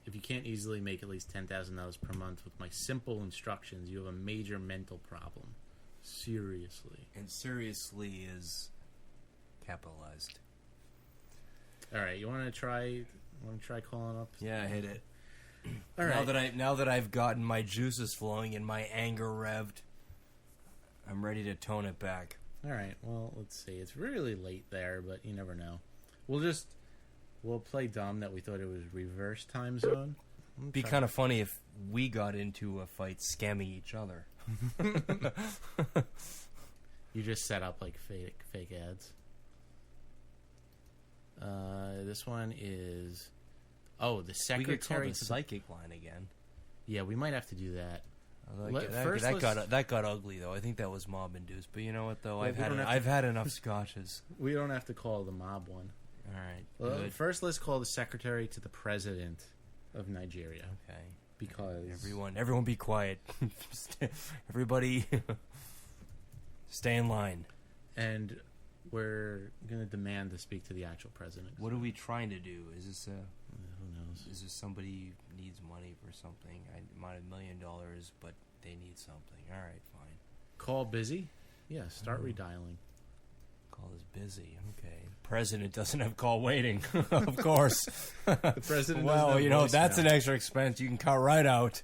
If you can't easily make at least $10,000 per month with my simple instructions, you have a major mental problem. Seriously. And seriously is capitalized. All right, you want to try calling up? Yeah, hit it. All right. Now that I've gotten my juices flowing and my anger revved, I'm ready to tone it back. All right. Well, let's see. It's really late there, but you never know. We'll play dumb that we thought it was reverse time zone. Be kind of funny if we got into a fight scamming each other. You just set up like fake ads. This one is the secretary. We could call the psychic line again. Yeah, we might have to do that. That got ugly though. I think that was mob induced. But you know what though? Well, I've had enough scotches. We don't have to call the mob one. All right. Well, first, let's call the secretary to the president of Nigeria. Okay. Because everyone, be quiet. Everybody, stay in line. And we're gonna demand to speak to the actual president. What are we trying to do? Is this who knows? Is this somebody who needs money for something? I might have $1 million, but they need something. All right, fine. Call busy? Yeah. Start redialing. Call is busy. Okay. President doesn't have call waiting. Of course. The president. Well, you know, that's an extra expense you can cut right out.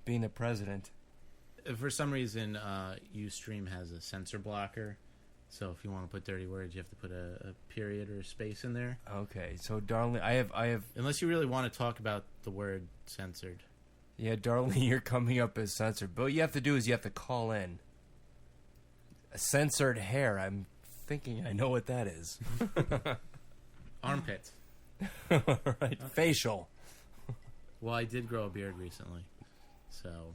Being the president. For some reason, Ustream has a censor blocker. So if you want to put dirty words, you have to put a period or a space in there. Okay. So, darling, I have. Unless you really want to talk about the word censored. Yeah, darling, you're coming up as censored. But what you have to do is you have to call in. A censored hair. I'm thinking I know what that is. Armpit. Right. Facial. Well, I did grow a beard recently, so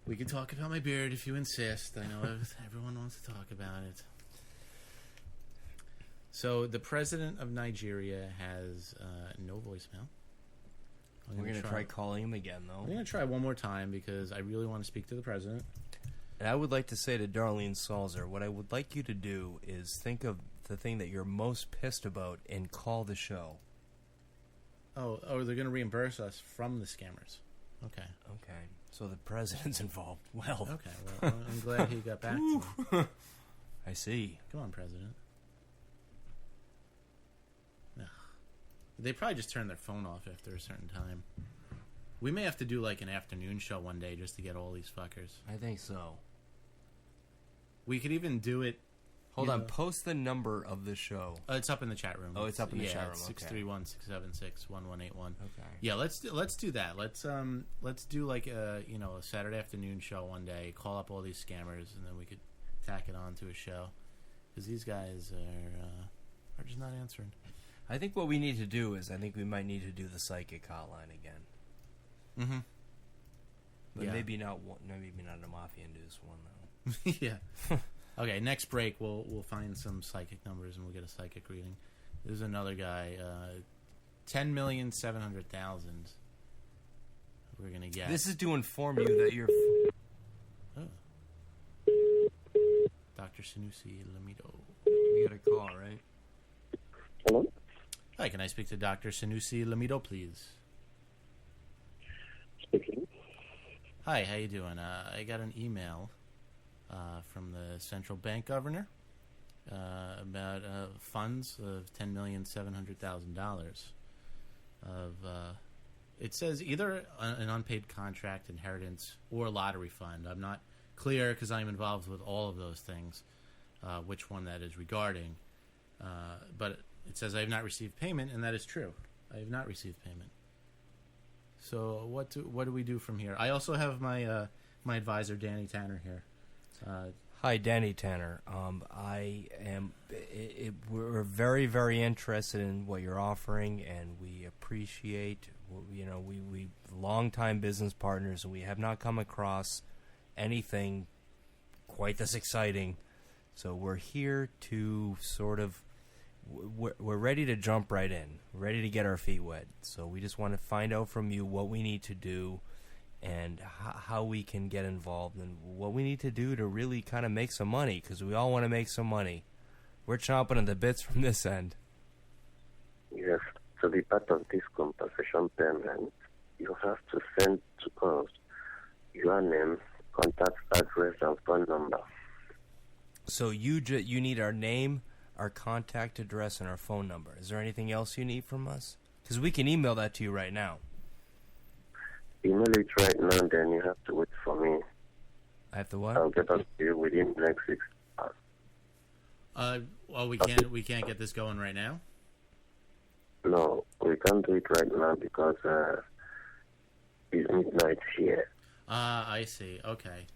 we can talk about my beard if you insist. I know everyone wants to talk about it. So the president of Nigeria has no voicemail. We're going to try calling him again, though. I'm going to try one more time because I really want to speak to the president. And I would like to say to Darlene Salzer, what I would like you to do is think of the thing that you're most pissed about and call the show. Oh, they're going to reimburse us from the scammers. Okay. So the president's involved. Well. Okay, well, I'm glad he got back to me. I see. Come on, President. Ugh. They probably just turn their phone off after a certain time. We may have to do like an afternoon show one day just to get all these fuckers. I think so. We could even do it. Hold on, post the number of the show. It's up in the chat room. Oh, it's up in the chat room. 631-676-1181. Okay. Yeah, let's do that. Let's do like a Saturday afternoon show one day. Call up all these scammers, and then we could tack it on to a show because these guys are just not answering. I think what we need to do is we might need to do the psychic hotline again. Mm-hmm. But maybe not a mafia-induced one though. Yeah. Okay, next break we'll find some psychic numbers and we'll get a psychic reading. There's another guy, 10,700,000. We're gonna get. This is to inform you that you're. Dr. Sanusi Lamido. We got a call, right? Hello? Hi, can I speak to Dr. Sanusi Lamido, please? Speaking. Hi, how you doing? I got an email from the central bank governor about funds of $10,700,000 of it says either an unpaid contract, inheritance, or lottery fund. I'm not clear because I'm involved with all of those things, which one that is regarding. But it says I have not received payment, and that is true. I have not received payment. So what do we do from here? I also have my my advisor, Danny Tanner, here. Hi, Danny Tanner. We're very, very interested in what you're offering, and we appreciate. We longtime business partners, and we have not come across anything quite this exciting. So we're here to sort of. We're ready to jump right in. We're ready to get our feet wet. So we just want to find out from you what we need to do and how we can get involved and what we need to do to really kind of make some money, because we all want to make some money. We're chomping at the bits from this end. Yes, to be part of this compensation payment, you have to send to us your name, contact address, and phone number. So you need our name, our contact address, and our phone number. Is there anything else you need from us? Because we can email that to you right now. Email it right now, then you have to wait for me. I have to what? I'll get back to you within the next 6 hours. Well, we can't get this going right now. No, we can't do it right now because it's midnight here. I see. Okay.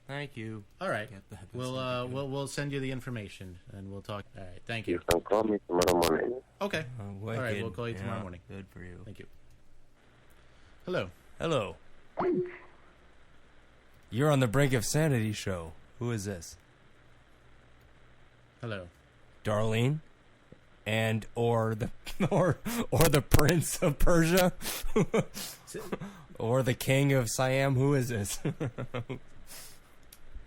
Thank you. All right. Get that. We'll send you the information and we'll talk. All right. Thank you. You can call me tomorrow morning. Okay. All right. Wicked. We'll call you tomorrow morning. Good for you. Thank you. Hello. Hello. You're on the Brink of Sanity show. Who is this? Hello. Darlene? And or the Prince of Persia? Or the King of Siam? Who is this?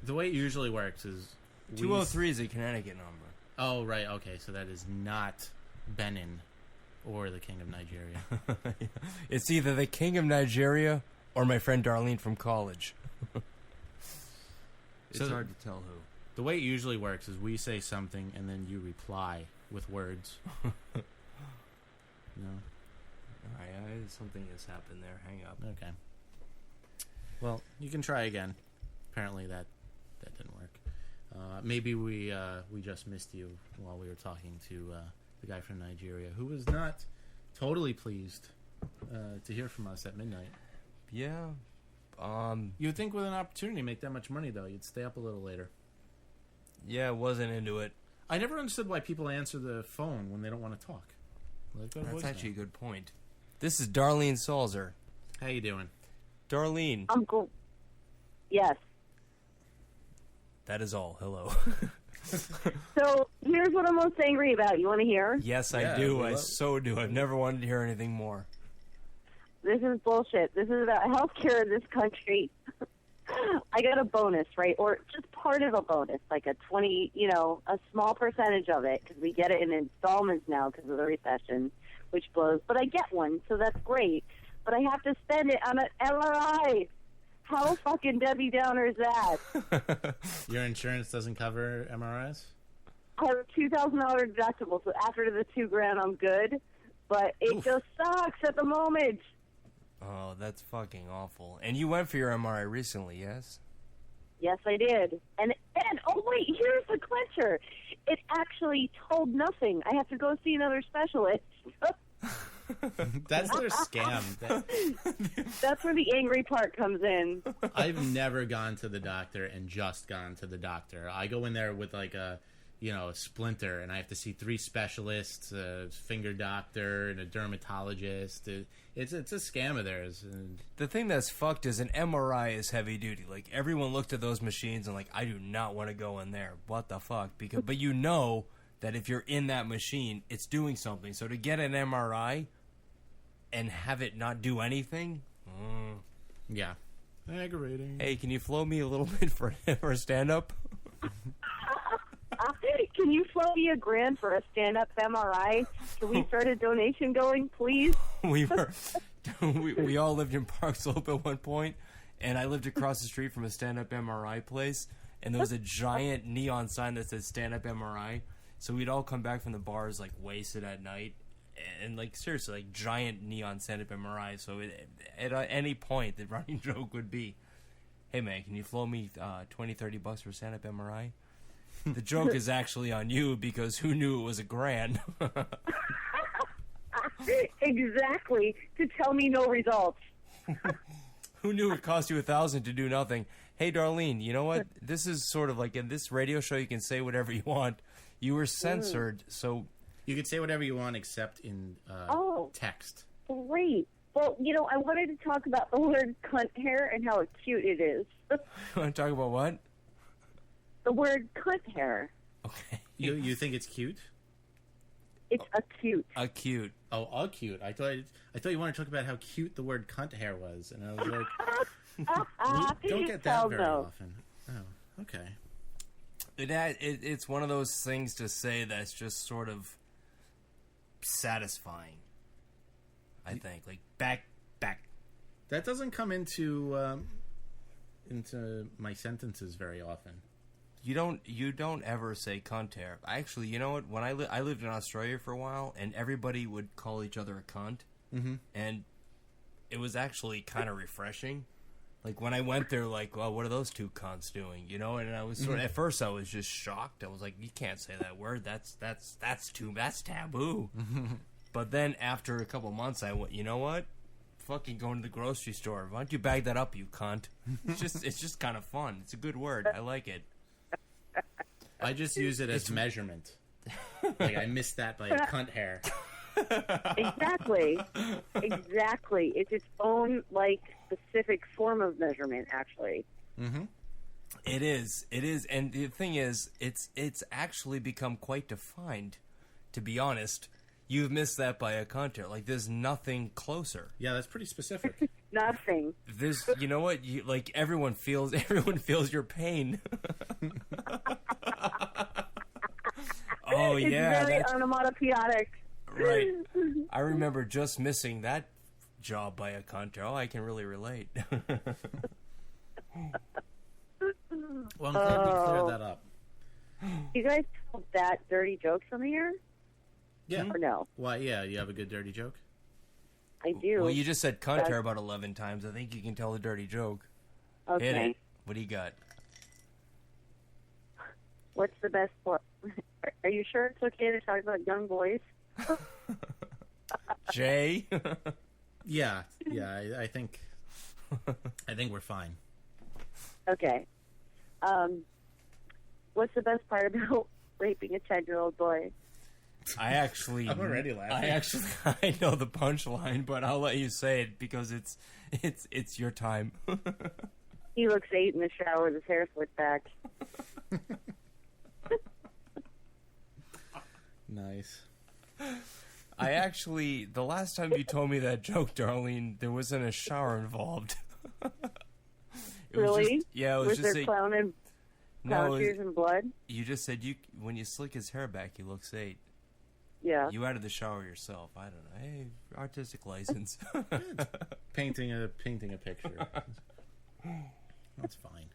The way it usually works is 203 is a Connecticut number. Oh, right. Okay, so that is not Benin or the King of Nigeria. It's either the King of Nigeria or my friend Darlene from college. It's So- hard to tell who. The way it usually works is we say something and then you reply with words. No? All right, something has happened there. Hang up. Okay. Well, you can try again. Apparently that didn't work. Maybe we just missed you while we were talking to the guy from Nigeria, who was not totally pleased to hear from us at midnight. Yeah. You'd think with an opportunity to make that much money, though, you'd stay up a little later. Yeah, wasn't into it. I never understood why people answer the phone when they don't want to talk. Like, go to That's voicemail. actually a good point. This is Darlene Salzer. How you doing? Darlene. Uncle. Yes. That is all. Hello. So here's what I'm most angry about. You want to hear? Yes, I Yeah, do. we I love- so do. I've never wanted to hear anything more. This is bullshit. This is about healthcare in this country. I got a bonus, right? Or just part of a bonus, like a 20, a small percentage of it, because we get it in installments now because of the recession, which blows. But I get one, so that's great. But I have to spend it on an MRI. How fucking Debbie Downer is that? Your insurance doesn't cover MRIs? I have a $2,000 deductible, so after the $2,000, I'm good. But it just sucks at the moment. Oh, that's fucking awful. And you went for your MRI recently, yes? Yes, I did. And oh wait, here's the clincher. It actually told nothing. I have to go see another specialist. That's their scam. That's where the angry part comes in. I've never gone to the doctor and just gone to the doctor. I go in there with like a splinter, and I have to see 3 specialists, a finger doctor, and a dermatologist. It's a scam of theirs. And The thing that's fucked is an MRI is heavy duty. Like, everyone looked at those machines and like, I do not want to go in there. What the fuck? But you know that if you're in that machine, it's doing something. So to get an MRI and have it not do anything, yeah, aggravating. Hey, can you flow me a little bit for a stand-up? Can you flow me $1,000 for a stand-up MRI? Can we start a donation going, please? We all lived in Park Slope at one point, and I lived across the street from a stand-up MRI place, and there was a giant neon sign that said stand-up MRI. So we'd all come back from the bars like wasted at night, and like seriously, like giant neon stand-up MRI. So at any point, the running joke would be, "Hey man, can you flow me $20-$30 for stand-up MRI?" The joke is actually on you because who knew it was $1,000? Exactly. To tell me no results. Who knew it cost you $1,000 to do nothing? Hey, Darlene, you know what? This is sort of like in this radio show, you can say whatever you want. You were censored, so You can say whatever you want except in text. Great. Well, I wanted to talk about the word cunt hair and how cute it is. you want to talk about what? The word cunt hair. Okay. You think it's cute? It's acute. Acute. Oh, acute. I thought you wanted to talk about how cute the word cunt hair was, and I was like, we don't get that very often. Oh, okay. It's one of those things to say that's just sort of satisfying. I think, like back. That doesn't come into my sentences very often. You don't ever say cunt hair. Actually, you know what? When I lived in Australia for a while, and everybody would call each other a cunt, and it was actually kind of refreshing. Like when I went there, like, well, what are those two cunts doing? And I was at first I was just shocked. I was like, you can't say that word. That's taboo. But then after a couple months, I went, you know what? Fucking going to the grocery store. Why don't you bag that up, you cunt? It's just kind of fun. It's a good word. I like it. I just use it as measurement. Like I missed that by a cunt hair. Exactly. It's its own specific form of measurement, actually. Mm-hmm. It is, and the thing is, it's actually become quite defined. To be honest, you've missed that by a cunt hair. Like there's nothing closer. Yeah, that's pretty specific. Nothing. There's, you know what? Everyone feels your pain. Oh It's yeah, very onomatopoeic. right. I remember just missing that job by a cunt hair. Oh, I can really relate. Well, I'm glad we cleared that up. You guys told that dirty jokes on the air? Yeah. Or no? Why? Yeah, you have a good dirty joke. I do. Well, you just said cunt hair about 11 times. I think you can tell the dirty joke. Okay. Hit it. What do you got? What's the best part? Are you sure it's okay to talk about young boys? Jay? Yeah. I think we're fine. Okay. What's the best part about raping a 10-year-old boy? I'm already laughing. I know the punchline, but I'll let you say it because it's your time. He looks 8 in the shower with his hair slicked back. actually, the last time you told me that joke, Darlene, there wasn't a shower involved. It was Really? just, yeah, it was Was just there a, clown and tears and blood? You just said when you slick his hair back, he looks 8. Yeah. You added the shower yourself. I don't know. Hey, artistic license. Painting a picture. That's fine.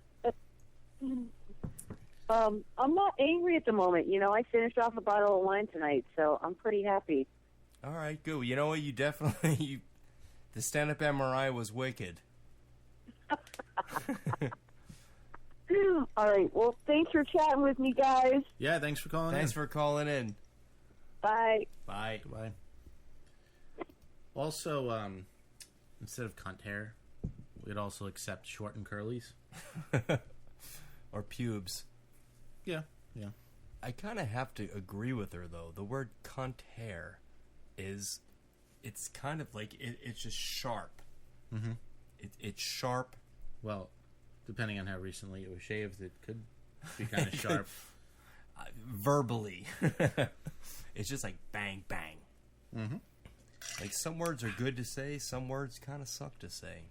I'm not angry at the moment. You know, I finished off a bottle of wine tonight, so I'm pretty happy. All right, good. You know what? You definitely the stand-up MRI was wicked. All right. Well, thanks for chatting with me, guys. Yeah, thanks for calling Thanks in. for calling in. Bye. Bye. Bye. Also, instead of cunt hair, we'd also accept short and curlies. Or pubes. Yeah. I kind of have to agree with her, though. The word cunt hair it's kind of like, it's just sharp. Mm-hmm. It's sharp. Well, depending on how recently it was shaved, it could be kind of sharp. Verbally. It's just like bang, bang. Mm-hmm. Like, some words are good to say, some words kind of suck to say.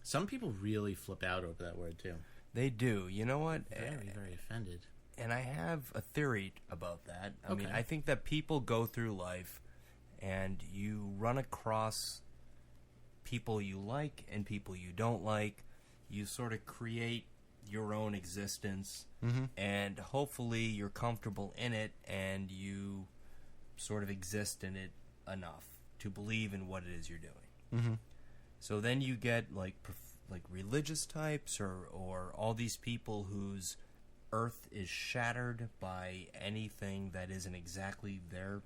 Some people really flip out over that word, too. They do. You know what? Very, very offended. And I have a theory about that. I mean, Okay. I think that people go through life and you run across people you like and people you don't like. You sort of create your own existence, Mm-hmm. and hopefully you're comfortable in it and you sort of exist in it enough to believe in what it is you're doing. Mm-hmm. So then you get like religious types or all these people whose earth is shattered by anything that isn't exactly their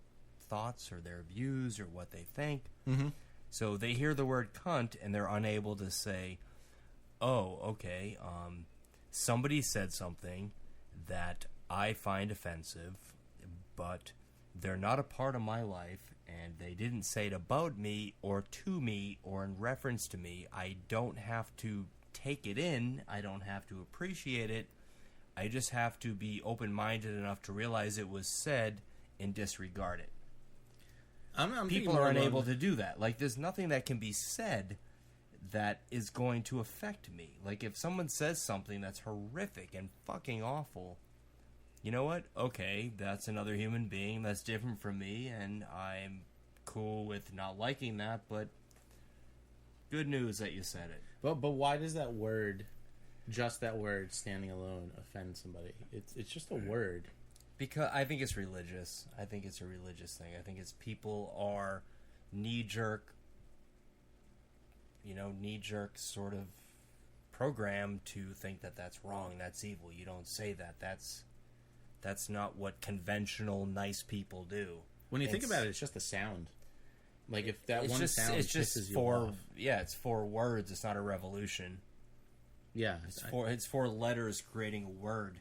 thoughts or their views or what they think. Mm-hmm. So they hear the word cunt and they're unable to say, oh, okay, somebody said something that I find offensive, but they're not a part of my life, and they didn't say it about me or to me or in reference to me. I don't have to take it in. I don't have to appreciate it. I just have to be open-minded enough to realize it was said and disregard it. I'm People are unable to do that. Like, there's nothing that can be said that is going to affect me. Like, if someone says something that's horrific and fucking awful, you know what? Okay, that's another human being that's different from me, and I'm cool with not liking that, but good news that you said it. But why does that word, just that word, standing alone, offend somebody? It's just a word. Because I think it's religious. I think it's a religious thing. I think it's people are knee-jerk sort of programmed to think that that's wrong, that's evil. You don't say that. That's not what conventional nice people do. When you think about it, it's just a sound. Like, if that one sound it's just pisses you four, off. yeah, it's 4 words. It's not a revolution. Yeah. It's 4 letters creating a word.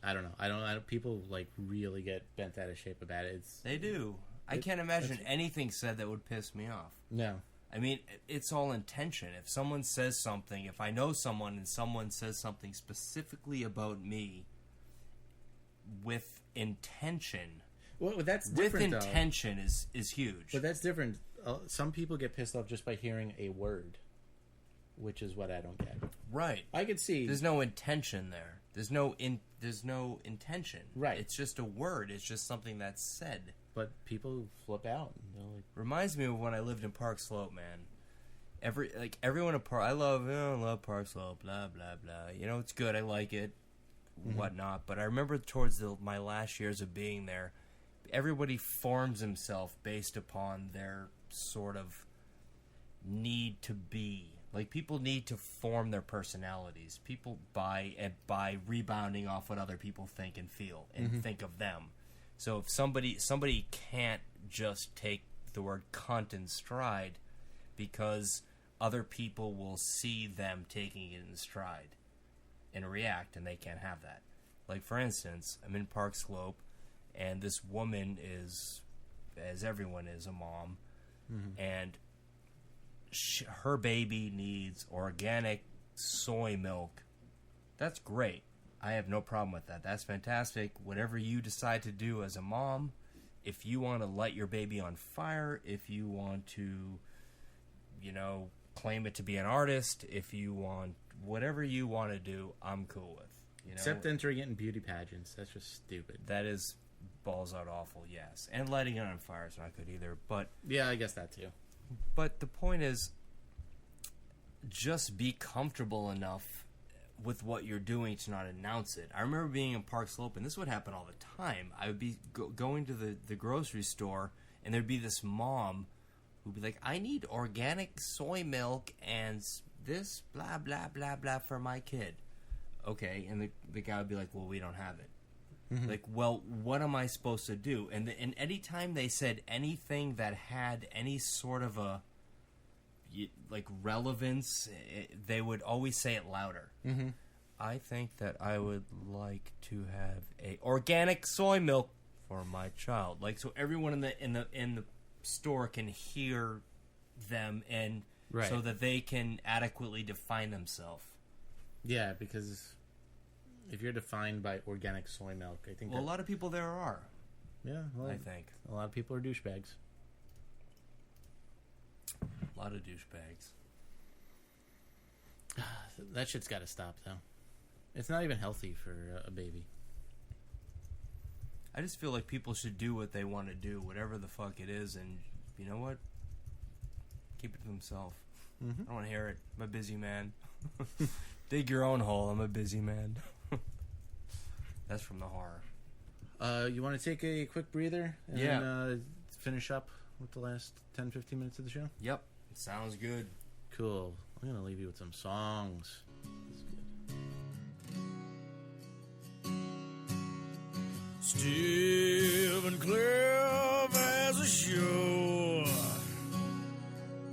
I don't know. I don't. People like really get bent out of shape about it. They do. I can't imagine anything said that would piss me off. No. I mean, it's all intention. If someone says something, if I know someone and someone says something specifically about me with intention, Well, that's different. with intention is huge. But that's different. Some people get pissed off just by hearing a word, which is what I don't get. Right. I could see. There's no intention there. There's no intention. Right. It's just a word. It's just something that's said. But people flip out. They're like, Reminds me of when I lived in Park Slope, man. Everyone in Park, I love Park Slope, blah blah blah. You know, it's good. I like it, whatnot. But I remember towards my last years of being there, everybody forms himself based upon their sort of need to be. Like, people need to form their personalities. People by rebounding off what other people think and feel and think of them. So if somebody can't just take the word cunt in stride because other people will see them taking it in stride and react, and they can't have that. Like, for instance, I'm in Park Slope, and this woman is, as everyone is, a mom, and her baby needs organic soy milk. That's great. I have no problem with that. That's fantastic. Whatever you decide to do as a mom, if you want to light your baby on fire, if you want to, claim it to be an artist, if you want whatever you want to do, I'm cool with. Except entering it in beauty pageants. That's just stupid. That is balls out awful, yes. And lighting it on fire is not good either. But yeah, I guess that too. But the point is, just be comfortable enough with what you're doing to not announce it. I remember being in Park Slope, and this would happen all the time. I would be going to the grocery store, and there'd be this mom who'd be like, I need organic soy milk and this blah, blah, blah, blah for my kid. Okay, and the guy would be like, well, we don't have it. Mm-hmm. Like, well, what am I supposed to do? And any time they said anything that had any sort of a relevance, they would always say it louder. Mm-hmm. I think that I would like to have a organic soy milk for my child, like so everyone in the store can hear them, and right. so that they can adequately define themselves. Yeah, because if you're defined by organic soy milk, I think a lot of people there are. Yeah, well, I think a lot of people are douchebags. A lot of douchebags. That shit's got to stop, though. It's not even healthy for a baby. I just feel like people should do what they want to do, whatever the fuck it is, and you know what? Keep it to themselves. Mm-hmm. I don't want to hear it. I'm a busy man. Dig your own hole. I'm a busy man. That's from the horror. You want to take a quick breather and yeah. Finish up with the last 10-15 minutes of the show? Yep. Sounds good. Cool. I'm going to leave you with some songs. That's good. Steve and Cliff has a show.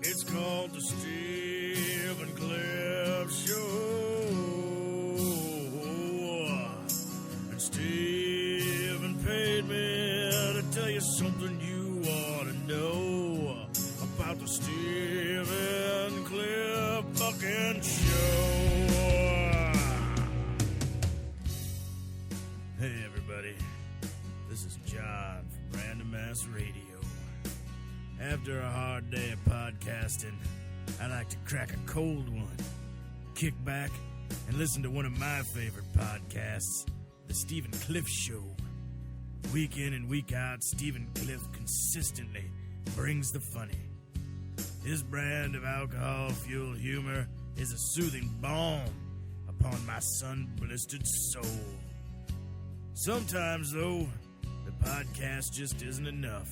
It's called the Steve and Cliff Show. And Steven paid me to tell you something you ought to know about the Steve and Cliff fucking show. Hey everybody, this is John from Random Ass Radio. After a hard day of podcasting, I like to crack a cold one, kick back, and listen to one of my favorite podcasts, The Stephen Cliff Show. Week in and week out, Stephen Cliff consistently brings the funny. His brand of alcohol-fueled humor is a soothing balm upon my sun-blistered soul. Sometimes, though, the podcast just isn't enough.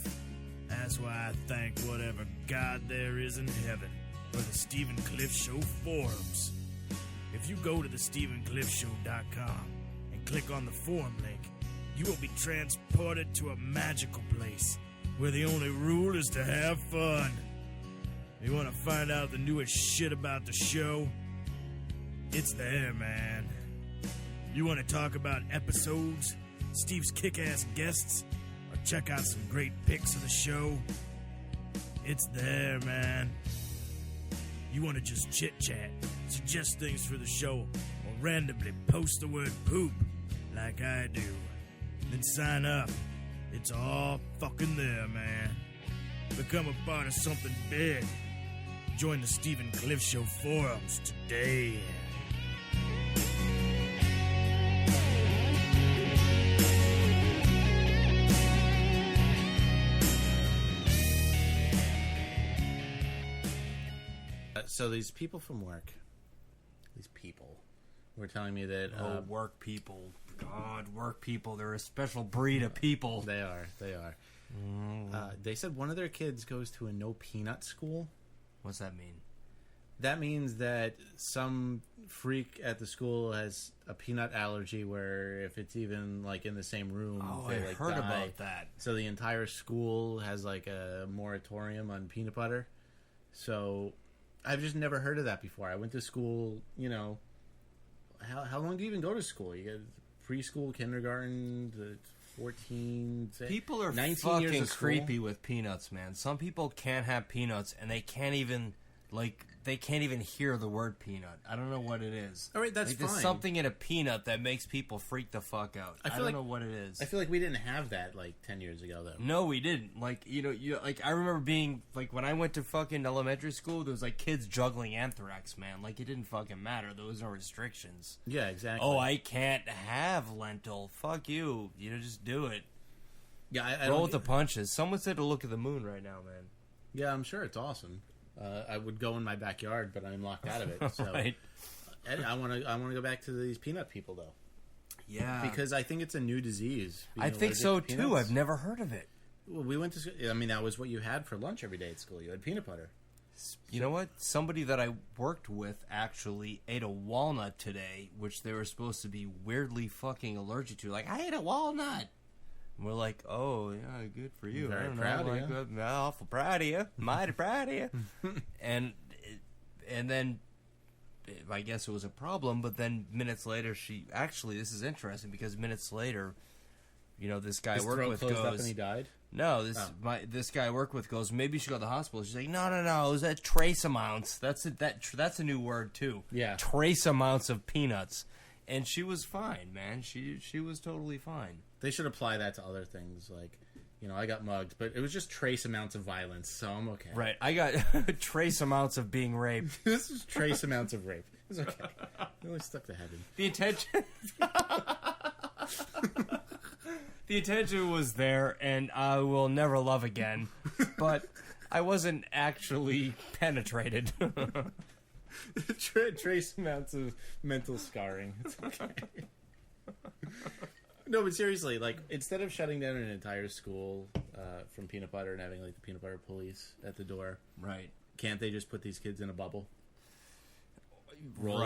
That's why I thank whatever God there is in heaven for the Stephen Cliff Show forums. If you go to thestephencliffshow.com and click on the forum link, you will be transported to a magical place where the only rule is to have fun. You want to find out the newest shit about the show? It's there, man. You want to talk about episodes, Steve's kick-ass guests, or check out some great pics of the show? It's there, man. You want to just chit-chat, suggest things for the show, or randomly post the word poop like I do? Then sign up. It's all fucking there, man. Become a part of something big. Join the Stephen Cliff Show forums today. So these people from work, were telling me that... work people. God, work people. They're a special breed of people. They are. They said one of their kids goes to a no peanut school. What's that mean? That means that some freak at the school has a peanut allergy where if it's even like in the same room, they I like heard die. about that. So the entire school has like a moratorium on peanut butter. So I've just never heard of that before. I went to school, how long do you even go to school? You get preschool, kindergarten, the 14, people are 19 fucking years of school? creepy with peanuts, man. Some people can't have peanuts, and they can't even like they can't even hear the word peanut. I don't know what it is. All right, that's like, fine. There's something in a peanut that makes people freak the fuck out. I don't know what it is. I feel like we didn't have that like 10 years ago, though. No, we didn't. Like, like I remember being like when I went to fucking elementary school, there was like kids juggling anthrax, man. Like it didn't fucking matter. There was no restrictions. Yeah, exactly. Oh, I can't have lentil. Fuck you. Just do it. Yeah, I roll with the punches. Someone said to look at the moon right now, man. Yeah, I'm sure it's awesome. I would go in my backyard, but I'm locked out of it. So right. I want to go back to these peanut people, though. Yeah, because I think it's a new disease. I think so too. I've never heard of it. Well, we went to school. I mean, that was what you had for lunch every day at school. You had peanut butter. You know what? Somebody that I worked with actually ate a walnut today, which they were supposed to be weirdly fucking allergic to. Like, I ate a walnut. And we're like, oh, yeah, good for you. Very I don't proud know, of you. I'm awful proud of you. Mighty proud of you. and then I guess it was a problem, but then minutes later this is interesting because minutes later, this guy I worked with goes, up and he died? No, this guy I work with goes, maybe you should go to the hospital. She's like, no, it was at trace amounts. That's a new word too. Yeah. Trace amounts of peanuts. And she was fine, man. She was totally fine. They should apply that to other things, like, I got mugged, but it was just trace amounts of violence, so I'm okay. Right, I got trace amounts of being raped. This is trace amounts of rape. It's okay. It only stuck the head in. The intention was there, and I will never love again, but I wasn't actually penetrated. Trace amounts of mental scarring. It's okay. No, but seriously, like, instead of shutting down an entire school from peanut butter and having, like, the peanut butter police at the door, right? Can't they just put these kids in a bubble? Roll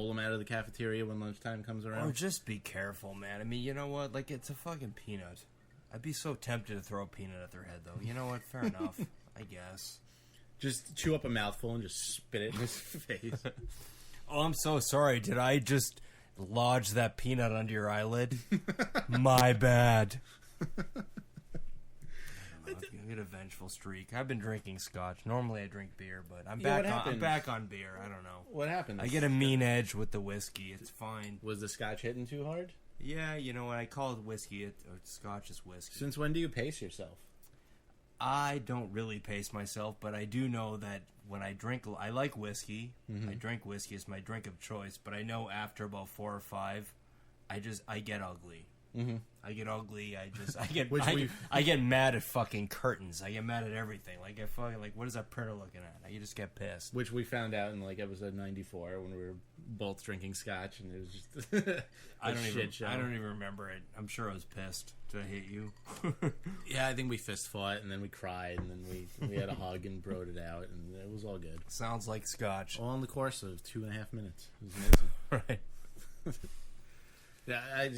them out of the cafeteria when lunchtime comes around? Or just be careful, man. I mean, you know what? Like, it's a fucking peanut. I'd be so tempted to throw a peanut at their head, though. You know what? Fair enough, I guess. Just chew up a mouthful and just spit it in his face. Oh, I'm so sorry. Did I just lodge that peanut under your eyelid? My bad. I get a vengeful streak. I've been drinking scotch. Normally I drink beer, but I'm back on beer. I don't know. What happened? I get a mean edge with the whiskey. It's fine. Was the scotch hitting too hard? Yeah, you know what? I call it whiskey. Scotch is whiskey. Since when do you pace yourself? I don't really pace myself, but I do know that when I drink, I like whiskey. Mm-hmm. I drink whiskey. It's my drink of choice. But I know after about 4 or 5, I get ugly. Mm-hmm. I get ugly. I get mad at fucking curtains. I get mad at everything. Like I fucking what is that printer looking at? You just get pissed. Which we found out in like episode 94 when we were both drinking scotch and it was just I don't even remember it. I'm sure I was pissed. Did I hit you? Yeah, I think we fist fought and then we cried and then we had a hug and broed it out and it was all good. Sounds like scotch. All in the course of 2.5 minutes. It was amazing. Right. Yeah,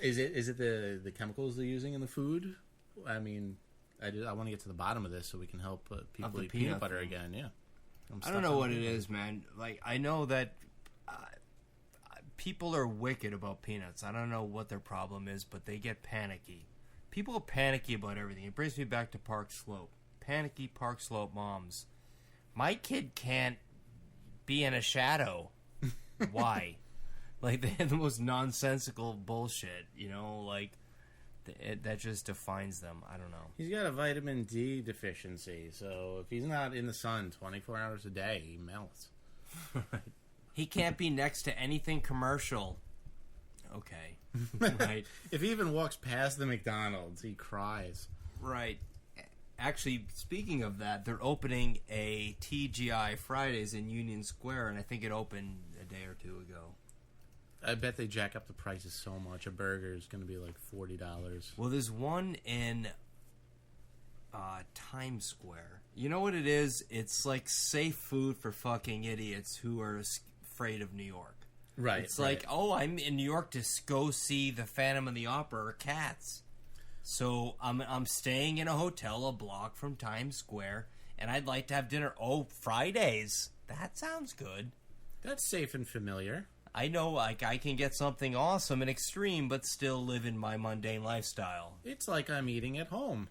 Is it the chemicals they're using in the food? I mean, I want to get to the bottom of this so we can help people eat peanut butter again. Yeah, I don't know what it is, man. Like I know that people are wicked about peanuts. I don't know what their problem is, but they get panicky. People are panicky about everything. It brings me back to Park Slope. Panicky Park Slope moms. My kid can't be in a shadow. Why? Like, they have the most nonsensical bullshit, that just defines them. I don't know. He's got a vitamin D deficiency, so if he's not in the sun 24 hours a day, he melts. He can't be next to anything commercial. Okay. Right. If he even walks past the McDonald's, he cries. Right. Actually, speaking of that, they're opening a TGI Fridays in Union Square, and I think it opened a day or two ago. I bet they jack up the prices so much. A burger is going to be like $40. Well, there's one in Times Square. You know what it is? It's like safe food for fucking idiots who are afraid of New York. Right. It's like, oh, I'm in New York to go see the Phantom of the Opera or Cats. So I'm staying in a hotel a block from Times Square, and I'd like to have dinner. Oh, Fridays. That sounds good. That's safe and familiar. I know, like, I can get something awesome and extreme, but still live in my mundane lifestyle. It's like I'm eating at home.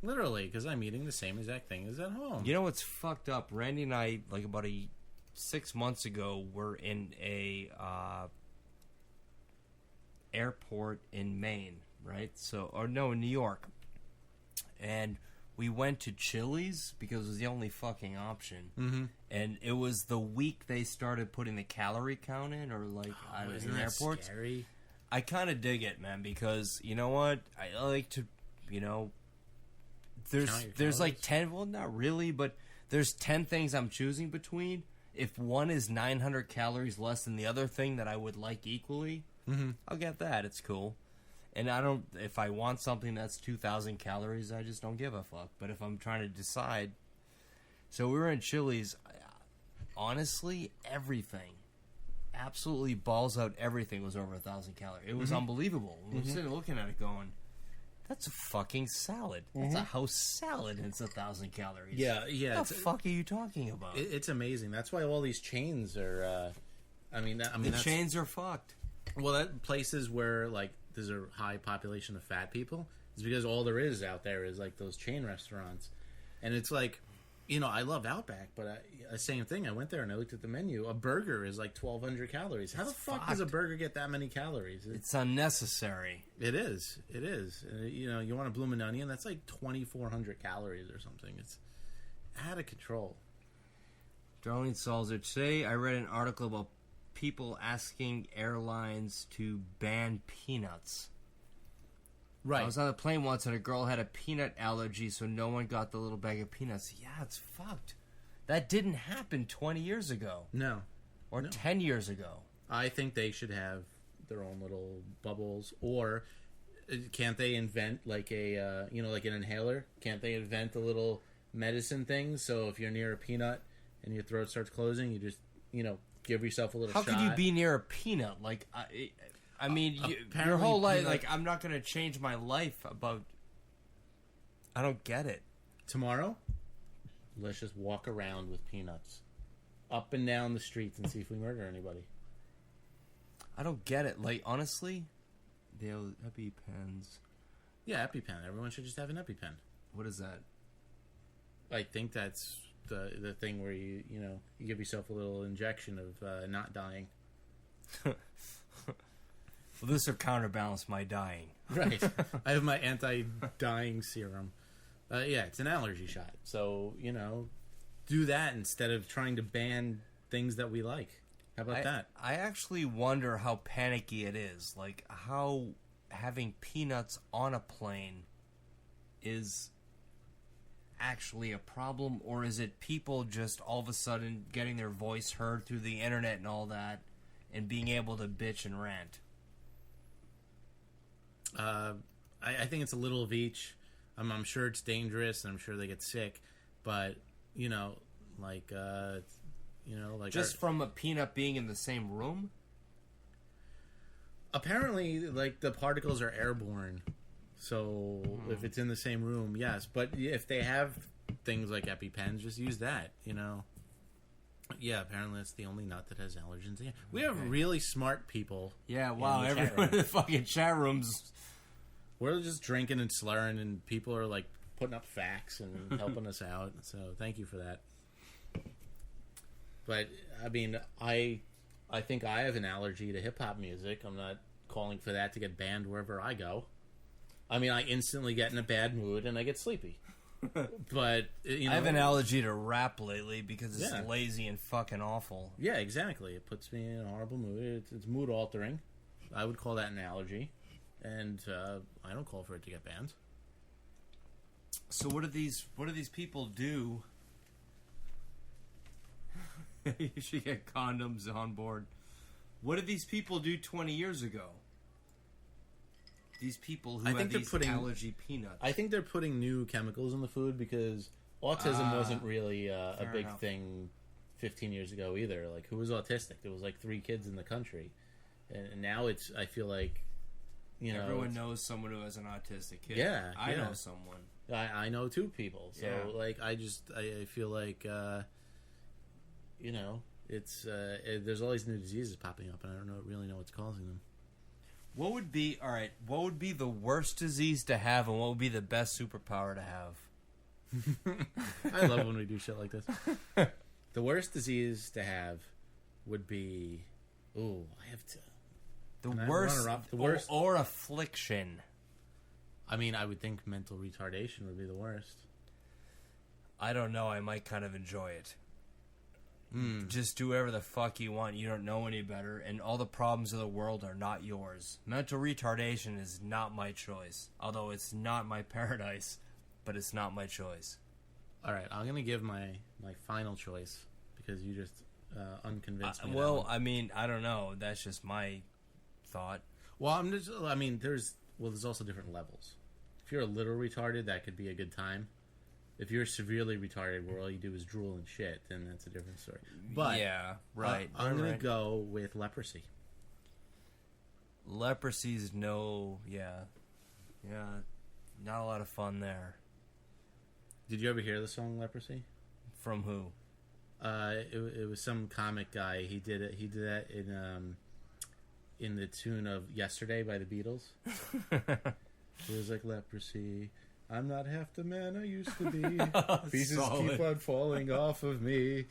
Literally, because I'm eating the same exact thing as at home. You know what's fucked up? Randy and I, like about 6 months ago, were in a airport in Maine, right? In New York. And we went to Chili's because it was the only fucking option. Mm-hmm. And it was the week they started putting the calorie count in, or like I don't know, in airports. Scary? I kind of dig it, man, because you know what? I like to, there's like 10. Well, not really, but there's 10 things I'm choosing between. If one is 900 calories less than the other thing that I would like equally, I'll get that. It's cool. And if I want something that's 2,000 calories, I just don't give a fuck. But if I'm trying to decide, so we were in Chili's. Honestly, everything, absolutely balls out, everything was over 1,000 calories. It was unbelievable. We were sitting looking at it going, that's a fucking salad. That's a house salad and it's 1,000 calories. Yeah. What the fuck are you talking about? It's amazing. That's why all these chains are, the chains are fucked. Well, that places where, like, there's a high population of fat people is because all there is out there is, like, those chain restaurants. And it's like, I love Outback, but same thing. I went there and I looked at the menu. A burger is like 1,200 calories. How the fuck does a burger get that many calories? It's unnecessary. It is. You want a bloomin' onion? That's like 2,400 calories or something. It's out of control. Darlene Salzer, today I read an article about people asking airlines to ban peanuts. Right. I was on a plane once and a girl had a peanut allergy, so no one got the little bag of peanuts. Yeah, it's fucked. That didn't happen 20 years ago. No. Or 10 years ago. I think they should have their own little bubbles. Or can't they invent like a, like an inhaler? Can't they invent a little medicine thing? So if you're near a peanut and your throat starts closing, you just, give yourself a little shot. How could you be near a peanut? Like, I mean, your whole life, like, I'm not going to change my life about... I don't get it. Tomorrow, let's just walk around with peanuts. Up and down the streets and see if we murder anybody. I don't get it. Like, honestly, the EpiPens... Yeah, EpiPen. Everyone should just have an EpiPen. What is that? I think that's the thing where you give yourself a little injection of not dying. Well, this will counterbalance my dying. Right. I have my anti-dying serum. It's an allergy shot. So, do that instead of trying to ban things that we like. How about that? I actually wonder how panicky it is. Like, how having peanuts on a plane is actually a problem, or is it people just all of a sudden getting their voice heard through the internet and all that and being able to bitch and rant? I think it's a little of each. I'm sure it's dangerous, and I'm sure they get sick. But just from a peanut being in the same room. Apparently, like, the particles are airborne. So if it's in the same room, yes. But if they have things like EpiPens, just use that. Yeah, apparently that's the only nut that has allergens in it. We have really smart people. Yeah, wow. Everyone in the fucking chat rooms. We're just drinking and slurring, and people are, like, putting up facts and helping us out. So thank you for that. But, I mean, I think I have an allergy to hip-hop music. I'm not calling for that to get banned wherever I go. I mean, I instantly get in a bad mood, and I get sleepy. But, I have an allergy to rap lately because it's lazy and fucking awful. Yeah, exactly. It puts me in a horrible mood. It's mood altering. I would call that an allergy. And I don't call for it to get banned. So what do these people do? You should get condoms on board. What did these people do 20 years ago? These people who have these allergy peanuts. I think they're putting new chemicals in the food because autism wasn't really a big thing 15 years ago either. Like, who was autistic? There was like 3 kids in the country. And now it's, I feel like, everyone knows someone who has an autistic kid. Yeah. I know someone. I know 2 people. So, like, I feel like, it's, there's all these new diseases popping up, and I don't really know what's causing them. What would be the worst disease to have, and what would be the best superpower to have? I love when we do shit like this. The worst disease to have would be... Ooh, I have to... The worst or affliction. I mean, I would think mental retardation would be the worst. I don't know. I might kind of enjoy it. Just do whatever the fuck you want. You don't know any better, and all the problems of the world are not yours. Mental retardation is not my choice. Although it's not my paradise, but it's not my choice. All right, I'm going to give my final choice because you just unconvinced me. Well, I mean, I don't know. That's just my thought. Well, there's also different levels. If you're a little retarded, that could be a good time. If you're severely retarded, where all you do is drool and shit, then that's a different story. But yeah, right. I'm going to go with leprosy. Leprosy's not a lot of fun there. Did you ever hear the song Leprosy? From who? It was some comic guy. He did it. He did that in the tune of "Yesterday" by the Beatles. It was like leprosy. I'm not half the man I used to be. Pieces keep on falling off of me.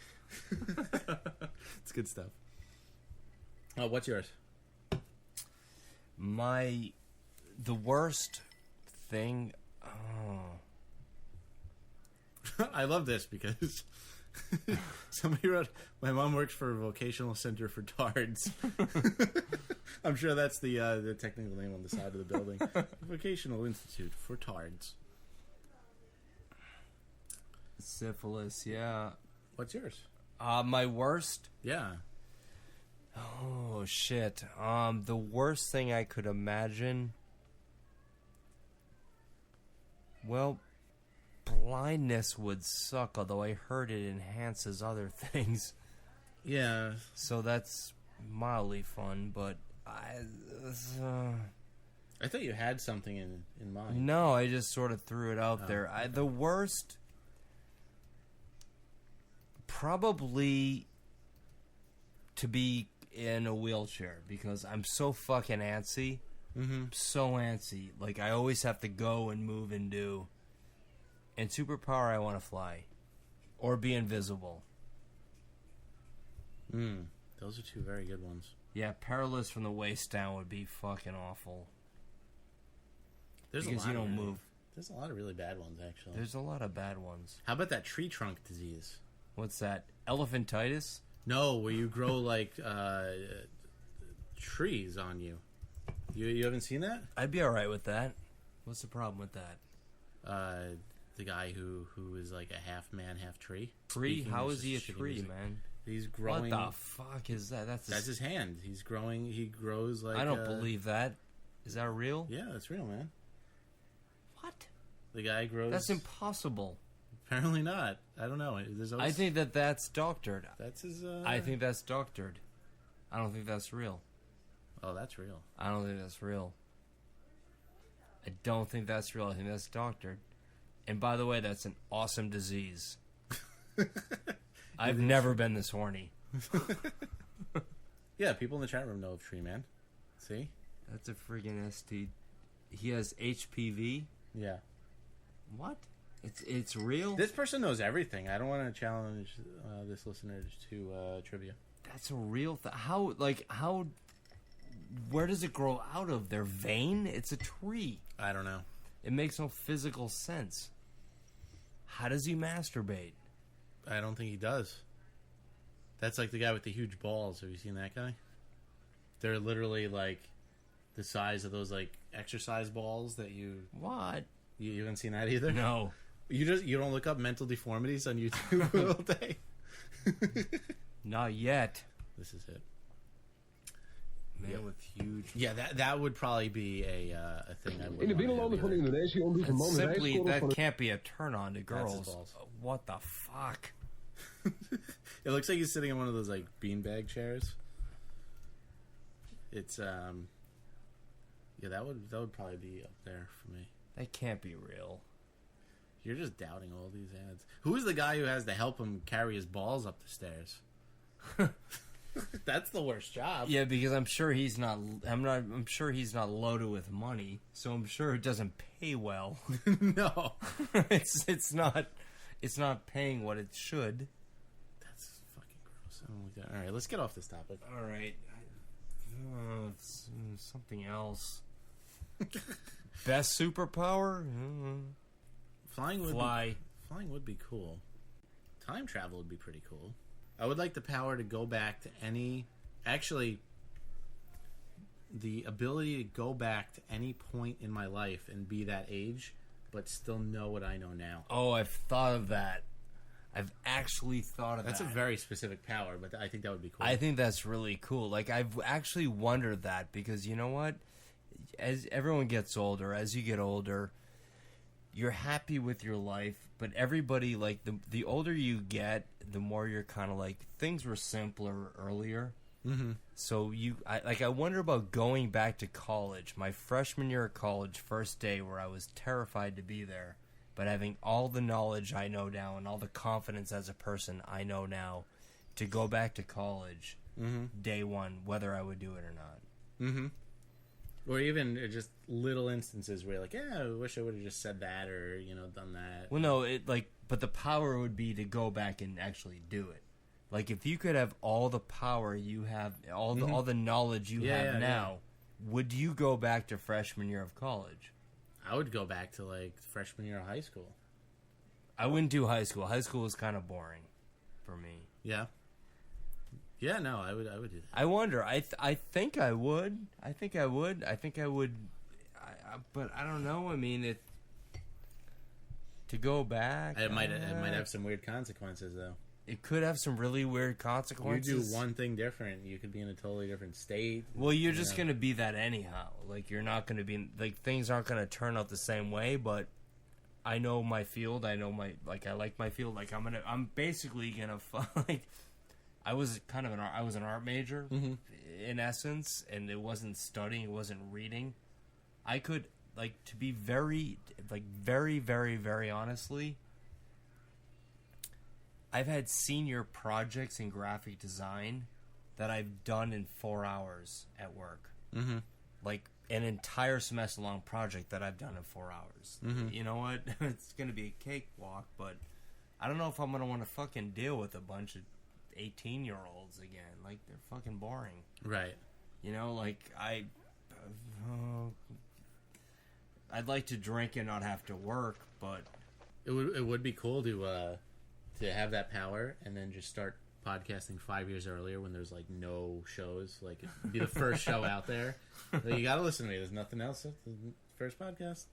It's good stuff. Oh, what's yours? The worst thing. Oh. I love this because somebody wrote, "My mom works for a vocational center for tards." I'm sure that's the technical name on the side of the building. Vocational Institute for Tards. Syphilis, yeah. What's yours? My worst? Yeah. Oh, shit. The worst thing I could imagine... Well, blindness would suck, although I heard it enhances other things. Yeah. So that's mildly fun, but I thought you had something in mind. No, I just sort of threw it out there. The worst... Probably to be in a wheelchair, because I'm so fucking antsy. Mm-hmm. So antsy. Like, I always have to go and move and do. And superpower, I want to fly. Or be invisible. Those are two very good ones. Yeah, paralyzed from the waist down would be fucking awful. Because you don't move. There's a lot of really bad ones, actually. There's a lot of bad ones. How about that tree trunk disease? What's that? Elephantitis? No, where you grow like trees on you. You haven't seen that? I'd be alright with that. What's the problem with that? The guy who is like a half man, half tree. Tree? How is he a tree, man? He's growing. What the fuck is that? That's his hand. He's growing. He grows like. I don't believe that. Is that real? Yeah, that's real, man. What? The guy grows. That's impossible. Apparently not. I don't know. I think that's doctored. That's his. I think that's doctored. I don't think that's real. Oh, that's real. I don't think that's real. I don't think that's real. I think that's doctored. And by the way, that's an awesome disease. I've never been this horny. Yeah, people in the chat room know of Tree Man. See? That's a friggin' ST. He has HPV? Yeah. What? It's real? This person knows everything. I don't want to challenge this listener to trivia. That's a real thing. How... Where does it grow out of? Their vein? It's a tree. I don't know. It makes no physical sense. How does he masturbate? I don't think he does. That's like the guy with the huge balls. Have you seen that guy? They're literally like the size of those like exercise balls that you... What? You haven't seen that either? No. You don't look up mental deformities on YouTube all day? Not yet. This is it. Man with huge... Yeah, that would probably be a thing I would Simply, that can't be a turn-on to girls. What the fuck? It looks like he's sitting in one of those, like, beanbag chairs. It's, yeah, that would probably be up there for me. That can't be real. You're just doubting all these ads. Who is the guy who has to help him carry his balls up the stairs? That's the worst job. Yeah, because I'm sure he's not. I'm sure he's not loaded with money, so I'm sure it doesn't pay well. No, it's not paying what it should. that's fucking gross. I don't like that. All right, let's get off this topic. All right, something else. Best superpower? Flying would Fly. Flying would be cool. Time travel would be pretty cool. I would like the power to go back to any... Actually, the ability to go back to any point in my life and be that age, but still know what I know now. Oh, I've thought of that. I've actually thought of That's that. a very specific power, but I think that would be cool. I think that's really cool. Like, I've actually wondered that because, you know what? As everyone gets older, as you get older, you're happy with your life, but everybody, like, the older you get, the more you're kind of like, things were simpler earlier. Mm-hmm. So I wonder about going back to college, my freshman year of college, first day where I was terrified to be there, but having all the knowledge I know now and all the confidence as a person I know now, to go back to college, day one, whether I would do it or not. Mm-hmm. Or even just little instances where you're like, yeah, I wish I would have just said that or, done that. Well, no, but the power would be to go back and actually do it. Like, if you could have all the power you have, all the knowledge you have now, would you go back to freshman year of college? I would go back to, like, freshman year of high school. I wouldn't do high school. High school was kind of boring for me. Yeah. Yeah, no, I would do that. I wonder. I think I would. But I don't know. I mean, to go back. It might have some weird consequences, though. It could have some really weird consequences. You do one thing different, you could be in a totally different state. Well, you're just going to be that anyhow. Like, you're not going to be... Like, things aren't going to turn out the same way, but I know my field. I know my... Like, I like my field. Like, I'm basically going to... Like, I was an art major, in essence, and it wasn't studying, it wasn't reading. I could, like, to be very, very, very honestly... I've had senior projects in graphic design that I've done in 4 hours at work. Mm-hmm. Like, an entire semester-long project that I've done in 4 hours. Mm-hmm. You know what? It's going to be a cakewalk, but I don't know if I'm going to want to fucking deal with a bunch of 18-year-olds again. Like, they're fucking boring. Right. You know, like, I'd like to drink and not have to work, but... It would be cool to have that power and then just start podcasting 5 years earlier when there's like no shows. Like, it'd be the first show out there. Like, you gotta listen to me. There's nothing else. It's the first podcast.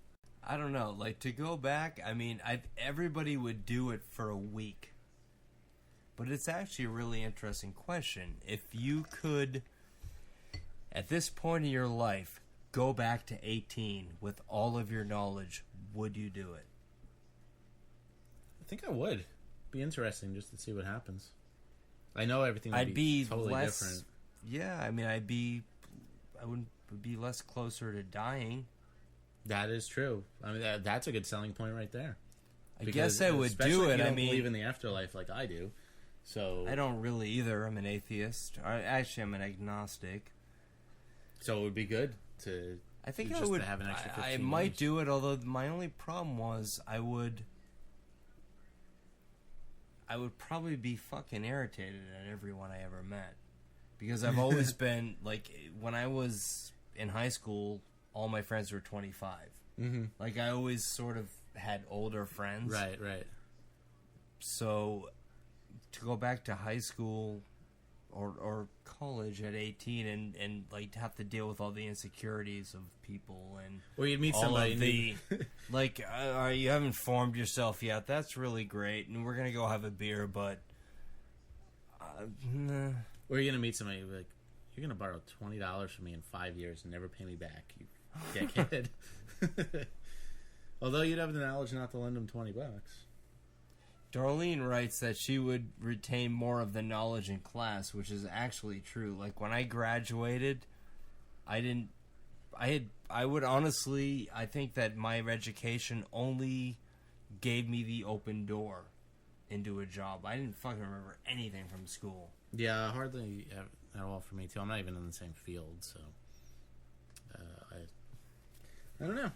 I don't know. Like, to go back, I mean, everybody would do it for a week. But it's actually a really interesting question. If you could, at this point in your life, go back to 18 with all of your knowledge, would you do it? I think I would. Be interesting just to see what happens. I know everything would I'd be totally less different. Yeah, I mean, I would be less closer to dying. That is true. I mean, that's a good selling point right there. I guess I would especially do if it. you I don't mean, believe in the afterlife like I do. So I don't really either. I'm an atheist. Actually, I'm an agnostic. So it would be good to. I think just I would. To have an extra 15 I might years. do it. Although my only problem was I would probably be fucking irritated at everyone I ever met. Because I've always been, like, when I was in high school, all my friends were 25. Mm-hmm. Like, I always sort of had older friends. Right. So, to go back to high school or college at 18 and like, have to deal with all the insecurities of people and... Or you'd meet all somebody... of the, like, you haven't formed yourself yet. That's really great. And we're going to go have a beer, but... Nah. Or you're going to meet somebody like, you're going to borrow $20 from me in 5 years and never pay me back, you dickhead. Although you'd have the knowledge not to lend them $20. Darlene writes that she would retain more of the knowledge in class, which is actually true. Like, when I graduated, I would honestly, I think that my education only gave me the open door into a job. I didn't fucking remember anything from school. Yeah, hardly at all for me too. I'm not even in the same field, so I don't know.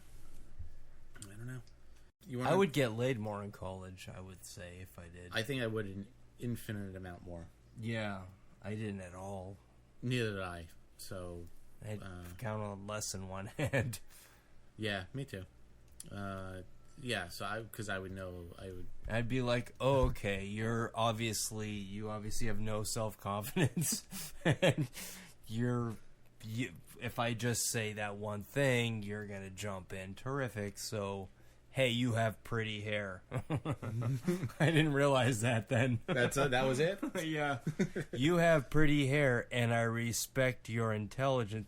I would get laid more in college, I would say, if I did. I think I would an infinite amount more. Yeah, I didn't at all. Neither did I. So I'd count on less than one hand. Yeah, me too. Yeah, so because I would know, I'd be like, oh, okay, you obviously have no self-confidence, and if I just say that one thing, you're gonna jump in. Terrific. So, hey, you have pretty hair. I didn't realize that then. That was it. Yeah, you have pretty hair, and I respect your intelligence.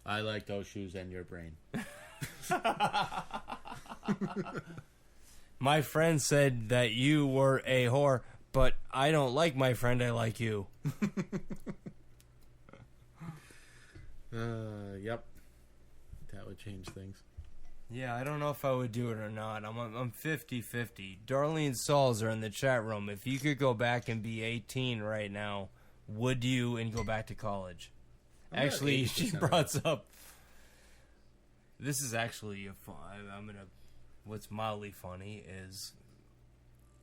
I like those shoes and your brain. My friend said that you were a whore, but I don't like my friend. I like you. Yep. That would change things. Yeah, I don't know if I would do it or not. I'm 50-50. Darlene Sauls are in the chat room. If you could go back and be 18 right now, would you and go back to college? Actually, she brought up. This is actually what's mildly funny is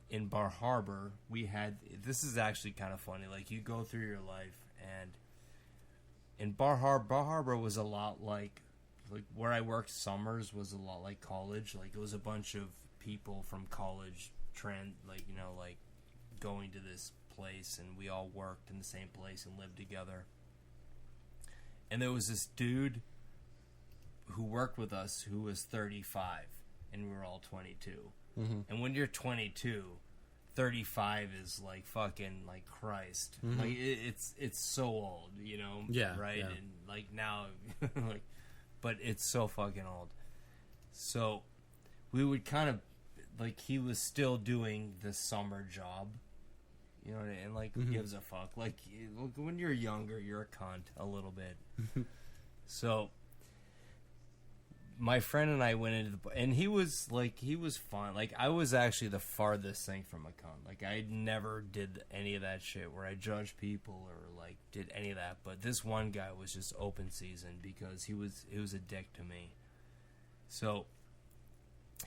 in Bar Harbor this is actually kind of funny. Like, you go through your life, and in Bar Harbor was a lot like where I worked summers was a lot like college. Like, it was a bunch of people from college going to this place, and we all worked in the same place and lived together. And there was this dude who worked with us who was 35, and we were all 22. Mm-hmm. And when you're 22, 35 is like fucking like Christ. Mm-hmm. Like it's so old, you know? Yeah. Right? Yeah. And like now, but it's so fucking old. So we would kind of like, he was still doing the summer job. You know, and like, who gives a fuck? Like, when you're younger, you're a cunt a little bit. So my friend and I went into and he was fine. Like, I was actually the farthest thing from a cunt. Like, I never did any of that shit where I judged people or like did any of that. But this one guy was just open season because he was a dick to me. So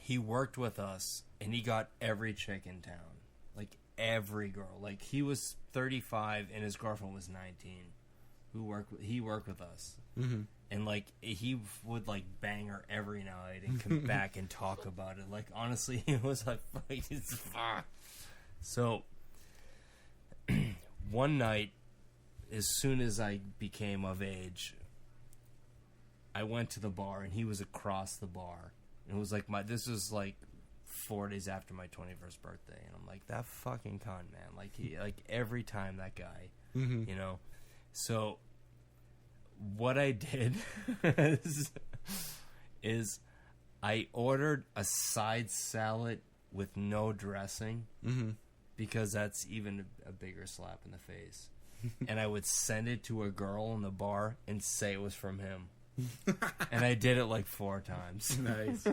he worked with us, and he got every chick in town. Like, every girl. Like, he was 35 and his girlfriend was 19. He worked with us. Mm-hmm. And like, he would like bang her every night and come back and talk about it. Like, honestly, it was like, so one night, as soon as I became of age, I went to the bar, and he was across the bar. And it was like this was like 4 days after my 21st birthday, and I'm like, that fucking cunt, man. Like, every time, that guy, you know. So what I did is I ordered a side salad with no dressing, because that's even a bigger slap in the face. And I would send it to a girl in the bar and say it was from him. And I did it like 4 times. Nice.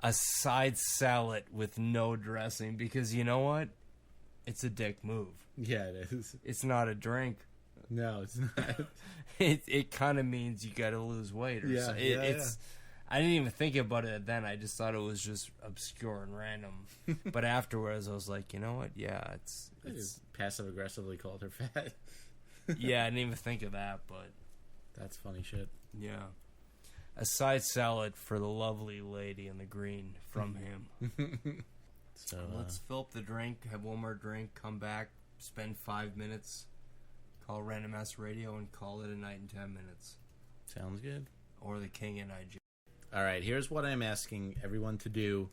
A side salad with no dressing, because you know what? It's a dick move. Yeah, it is. It's not a drink. No, it's not. It kind of means you got to lose weight. Or Yeah, so. yeah. I didn't even think about it then. I just thought it was just obscure and random. But afterwards, I was like, you know what? Yeah, it's passive aggressively called her fat. yeah, I didn't even think of that, but that's funny shit. Yeah. A side salad for the lovely lady in the green from him. So let's fill up the drink, have one more drink, come back, spend 5 minutes, call Random Ass Radio, and call it a night in 10 minutes. Sounds good. Or the King and IG. All right, here's what I'm asking everyone to do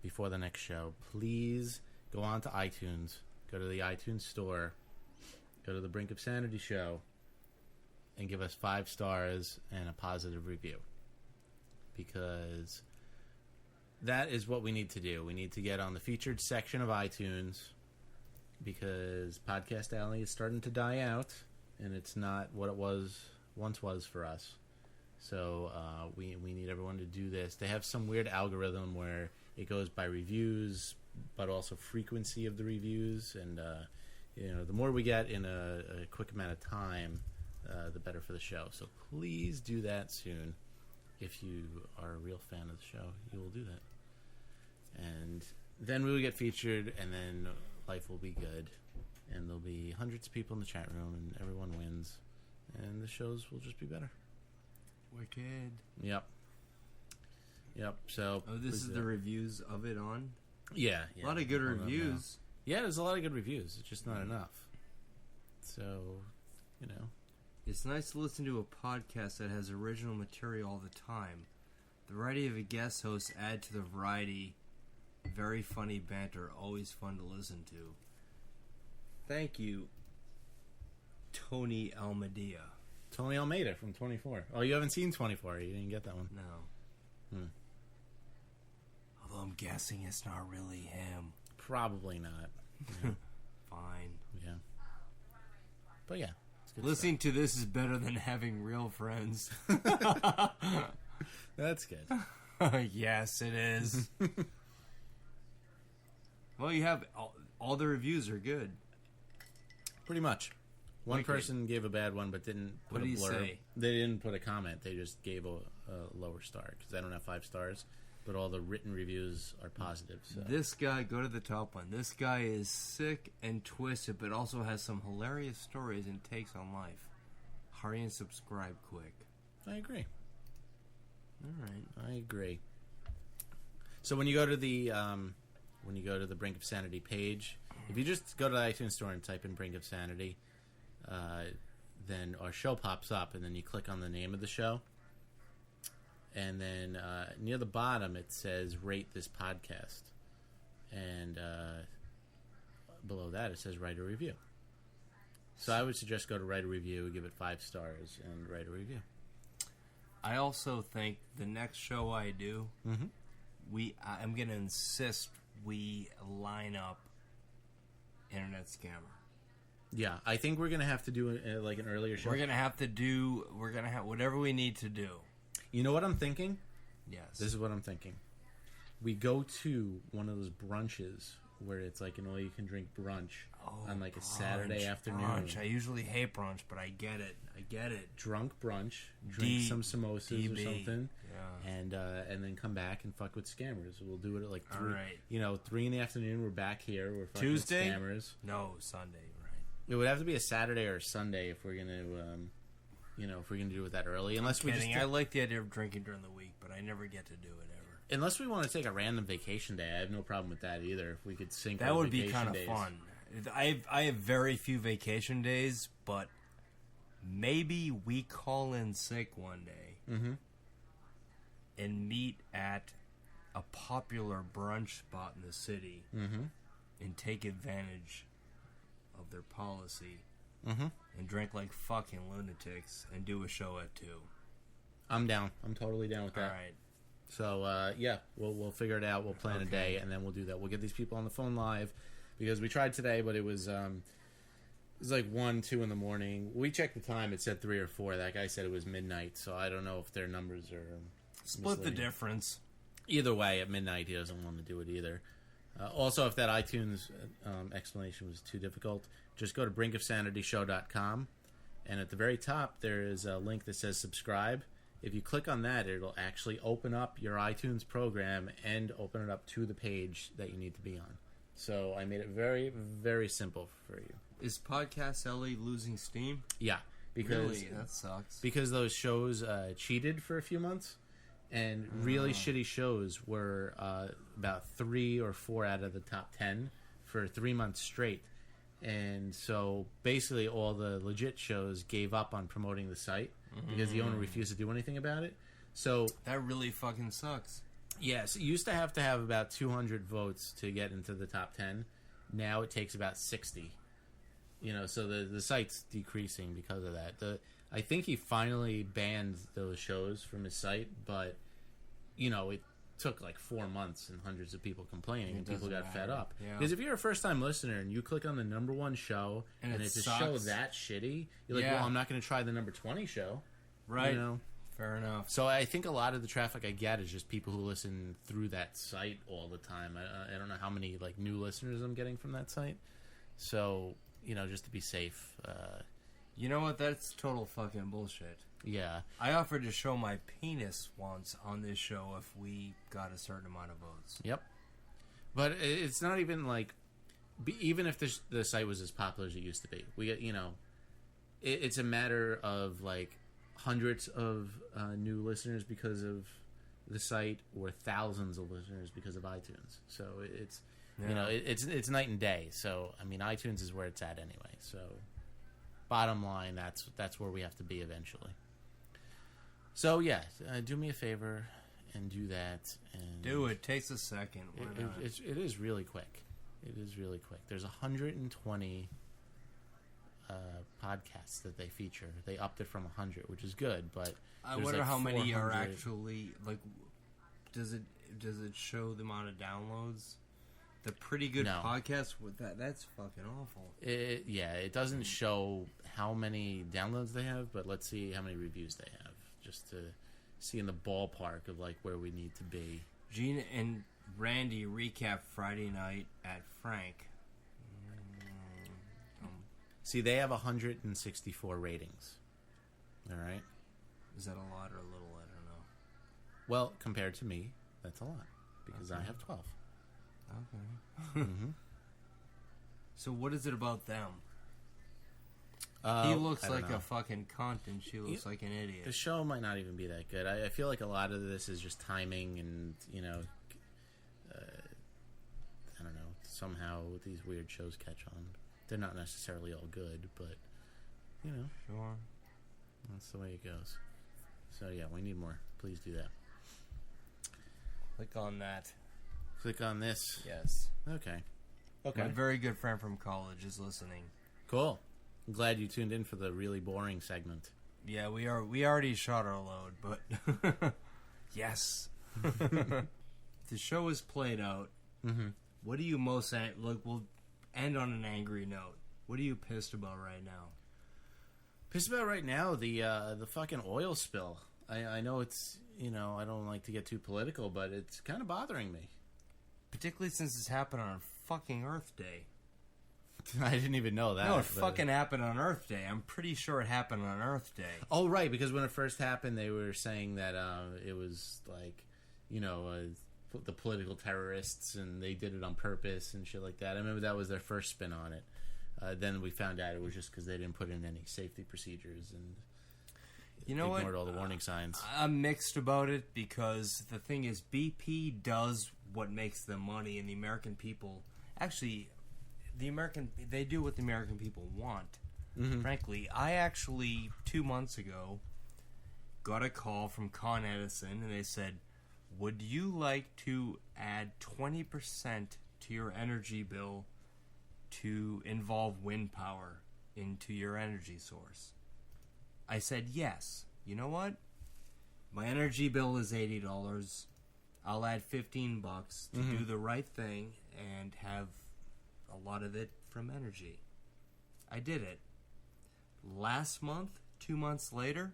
before the next show. Please go on to iTunes, go to the iTunes store, go to the Brink of Sanity show, and give us 5 stars and a positive review. Because that is what we need to do. We need to get on the featured section of iTunes, because Podcast Alley is starting to die out, and it's not what it once was for us. So we need everyone to do this. They have some weird algorithm where it goes by reviews, but also frequency of the reviews. And, the more we get in a quick amount of time, the better for the show. So please do that soon. If you are a real fan of the show, you will do that. And then we will get featured, and then life will be good. And there'll be hundreds of people in the chat room, and everyone wins. And the shows will just be better. Wicked. Yep. So. Oh, this is the reviews of it on? Yeah. A lot of good reviews. Yeah, there's a lot of good reviews. It's just not enough. So, It's nice to listen to a podcast that has original material all the time. The variety of a guest host add to the variety. Very funny banter, always fun to listen to. Thank you, Tony Almeida. Tony Almeida from 24. Oh, you haven't seen 24. You didn't get that one. No. Although I'm guessing it's not really him. Probably not. Yeah. Fine. Yeah. But yeah. Listening to this is better than having real friends. That's good. Yes, it is. Well, you have all the reviews are good. Pretty much. One person gave a bad one, but didn't put a blurb. What did he say? They didn't put a comment. They just gave a lower star because they don't have 5 stars. But all the written reviews are positive. So. This guy, go to the top one. This guy is sick and twisted, but also has some hilarious stories and takes on life. Hurry and subscribe quick. I agree. All right. I agree. So when you go to the Brink of Sanity page, if you just go to the iTunes store and type in Brink of Sanity, then our show pops up, and then you click on the name of the show. And then near the bottom, it says, rate this podcast. And below that, it says, write a review. So I would suggest go to write a review, give it 5 stars, and write a review. I also think the next show I do, I'm going to insist we line up Internet Scammer. Yeah, I think we're going to have to do like an earlier show. We're going to have whatever we need to do. You know what I'm thinking? Yes. This is what I'm thinking. We go to one of those brunches where it's like an all-you-can-drink brunch on like a Saturday afternoon. Brunch. I usually hate brunch, but I get it. Drunk brunch, drink some samosas or something, and then come back and fuck with scammers. We'll do it at like 3. Right. 3 in the afternoon. We're back here. We're fucking Tuesday? with scammers. No, Sunday. Right. It would have to be a Saturday or a Sunday if we're gonna. If we're going to do it that early. Unless I like the idea of drinking during the week, but I never get to do it ever. Unless we want to take a random vacation day. I have no problem with that either. If we could sync that would be kind of fun. I have very few vacation days, but maybe we call in sick one day and meet at a popular brunch spot in the city and take advantage of their policy. And drink like fucking lunatics and do a show at 2. I'm down. I'm totally down with that. All right. So we'll figure it out. We'll plan a day and then we'll do that. We'll get these people on the phone live because we tried today, but it was like 1, 2 in the morning. We checked the time. It said 3 or 4. That guy said it was midnight. So I don't know if their numbers are split misleading. the difference. Either way, at midnight he doesn't want to do it either. Also, if that iTunes explanation was too difficult, just go to brinkofsanityshow.com, and at the very top there is a link that says subscribe. If you click on that, it'll actually open up your iTunes program and open it up to the page that you need to be on. So I made it very, very simple for you. Is Podcast LA losing steam? Yeah. Because, really? That sucks. Because those shows cheated for a few months. And really shitty shows were about 3 or 4 out of the top 10 for 3 months straight. And so basically all the legit shows gave up on promoting the site because the owner refused to do anything about it. So that really fucking sucks. Yes, you used to have about 200 votes to get into the top 10. Now it takes about 60. So the site's decreasing because of that. I think he finally banned those shows from his site, but it took like 4 months and hundreds of people complaining, and people got fed up. Because if you're a first-time listener and you click on the number 1 show and it's a show that shitty, you're like, well, I'm not going to try the number 20 show. Right. Fair enough. So I think a lot of the traffic I get is just people who listen through that site all the time. I don't know how many like new listeners I'm getting from that site. So, just to be safe. You know what? That's total fucking bullshit. Yeah. I offered to show my penis once on this show if we got a certain amount of votes. Yep. But it's not even like, even if the site was as popular as it used to be, we get, it's a matter of like hundreds of new listeners because of the site, or thousands of listeners because of iTunes. So it's, it's night and day. So I mean, iTunes is where it's at anyway. So bottom line, that's where we have to be eventually. So yeah, do me a favor and do that. And do it. Takes a second. It is really quick. It is really quick. There's 120 podcasts that they feature. They upped it from 100, which is good. But I wonder how many are actually like. Does it show the amount of downloads? The pretty good podcast with that's fucking awful. It doesn't show how many downloads they have, but let's see how many reviews they have, just to see in the ballpark of like where we need to be. Gene and Randy recap Friday night at Frank. See, they have 164 ratings. All right. Is that a lot or a little? I don't know. Well, compared to me, that's a lot because I have 12. Okay. Mm-hmm. So what is it about them? He looks like a fucking cunt, and she looks like an idiot. The show might not even be that good. I feel like a lot of this is just timing, and I don't know. Somehow these weird shows catch on. They're not necessarily all good, but Sure, that's the way it goes. So yeah, we need more. Please do that. Click on that. Click on this. Yes. Okay. My very good friend from college is listening. Cool. I'm glad you tuned in for the really boring segment. Yeah, we already shot our load, but yes. The show is played out. Mm-hmm. What are you most look? We'll end on an angry note. What are you pissed about right now? Pissed about right now the fucking oil spill. I know it's I don't like to get too political, but it's kind of bothering me. Particularly since this happened on fucking Earth Day. I didn't even know that. No, it fucking happened on Earth Day. I'm pretty sure it happened on Earth Day. Oh, right, because when it first happened, they were saying that it was like, the political terrorists, and they did it on purpose and shit like that. I remember that was their first spin on it. Then we found out it was just because they didn't put in any safety procedures and ignored all the warning signs. I'm mixed about it because the thing is, BP does what makes them money, and the American people actually, they do what the American people want. Mm-hmm. Frankly, I actually 2 months ago got a call from Con Edison, and they said, "Would you like to add 20% to your energy bill to involve wind power into your energy source?" I said yes. You know what? My energy bill is $80. I'll add $15 to do the right thing and have a lot of it from energy. I did it. Last month, 2 months later,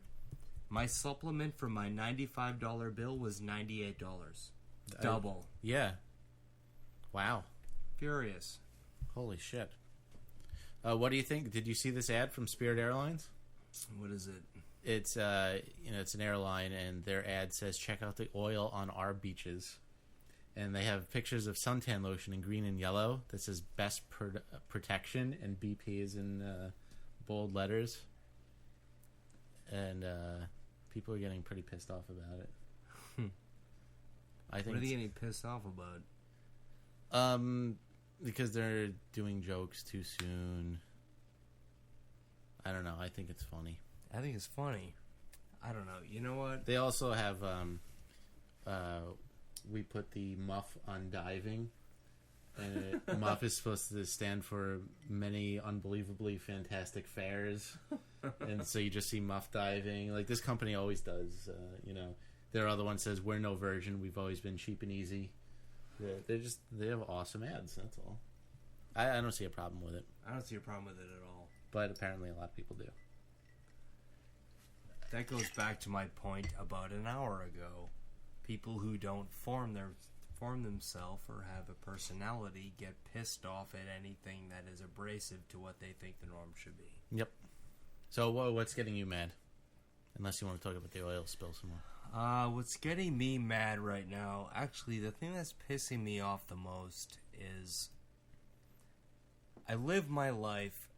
my supplement for my $95 bill was $98. Double. Yeah. Wow. Furious. Holy shit. What do you think? Did you see this ad from Spirit Airlines? What is it? It's it's an airline, and their ad says, "Check out the oil on our beaches," and they have pictures of suntan lotion in green and yellow that says "Best Protection," and BP is in bold letters, and people are getting pretty pissed off about it. I think. What are they getting pissed off about? Because they're doing jokes too soon. I don't know. I think it's funny. I think it's funny. I don't know. You know what? They also have, we put the muff on diving. And muff is supposed to stand for many unbelievably fantastic fairs. And so you just see muff diving. Like this company always does. Their other one says, "We're no virgin. We've always been cheap and easy." They have awesome ads. That's all. I don't see a problem with it. I don't see a problem with it at all. But apparently a lot of people do. that goes back to my point about an hour ago. People who don't form themselves or have a personality get pissed off at anything that is abrasive to what they think the norm should be. Yep. So what's getting you mad? Unless you want to talk about the oil spill some more. What's getting me mad right now, actually, the thing that's pissing me off the most is I live my life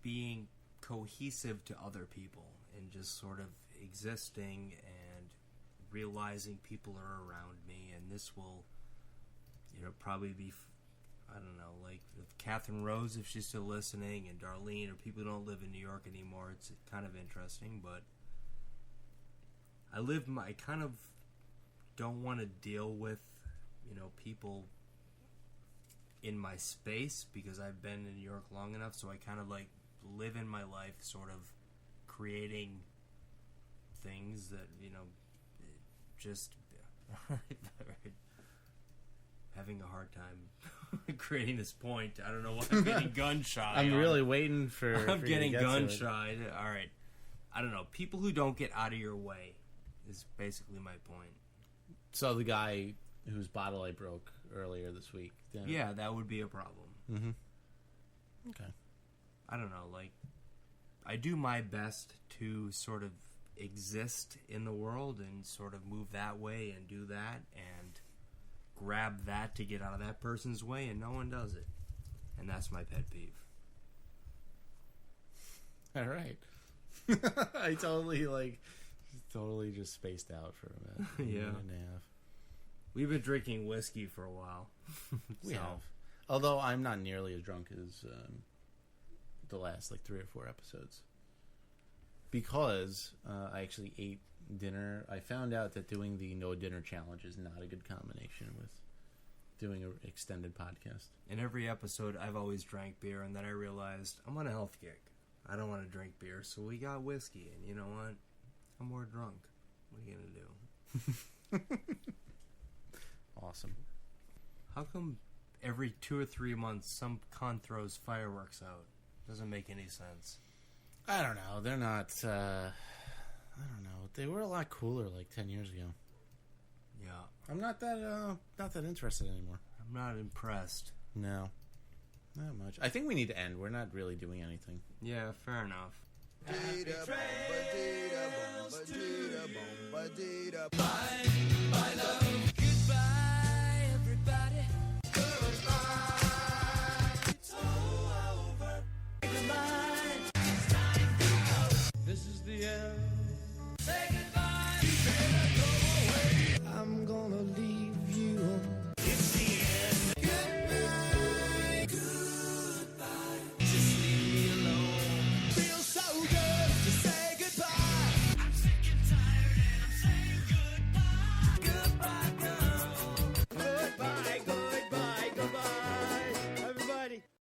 being cohesive to other people and just sort of existing and realizing people are around me, and this will, probably be, I don't know, like if Catherine Rose, if she's still listening, and Darlene, or people who don't live in New York anymore, it's kind of interesting, but I kind of don't want to deal with, people in my space because I've been in New York long enough, so I kind of like live in my life sort of creating things that, just having a hard time creating this point. I don't know why I'm getting gun shy. I'm really waiting for I'm for getting you to get gun to it. shy. All right. I don't know. People who don't get out of your way is basically my point. So the guy whose bottle I broke earlier this week. Yeah, that would be a problem. Mm-hmm. Okay. I don't know. Like, I do my best to sort of exist in the world and sort of move that way and do that and grab that to get out of that person's way, and no one does it. And that's my pet peeve. All right. I totally just spaced out for a minute. Yeah. Minute and a half. We've been drinking whiskey for a while. We have. Although I'm not nearly as drunk as the last 3 or 4 episodes. Because I actually ate dinner. I found out that doing the no dinner challenge is not a good combination with doing an extended podcast. In every episode, I've always drank beer, and then I realized I'm on a health kick. I don't want to drink beer, so we got whiskey, and you know what? I'm more drunk. What are you going to do? Awesome. How come every 2 or 3 months some con throws fireworks out? Doesn't make any sense. I don't know. They're not... I don't know. They were a lot cooler 10 years ago. Yeah. I'm not that interested anymore. I'm not impressed. No. Not much. I think we need to end. We're not really doing anything. Yeah, fair enough. I love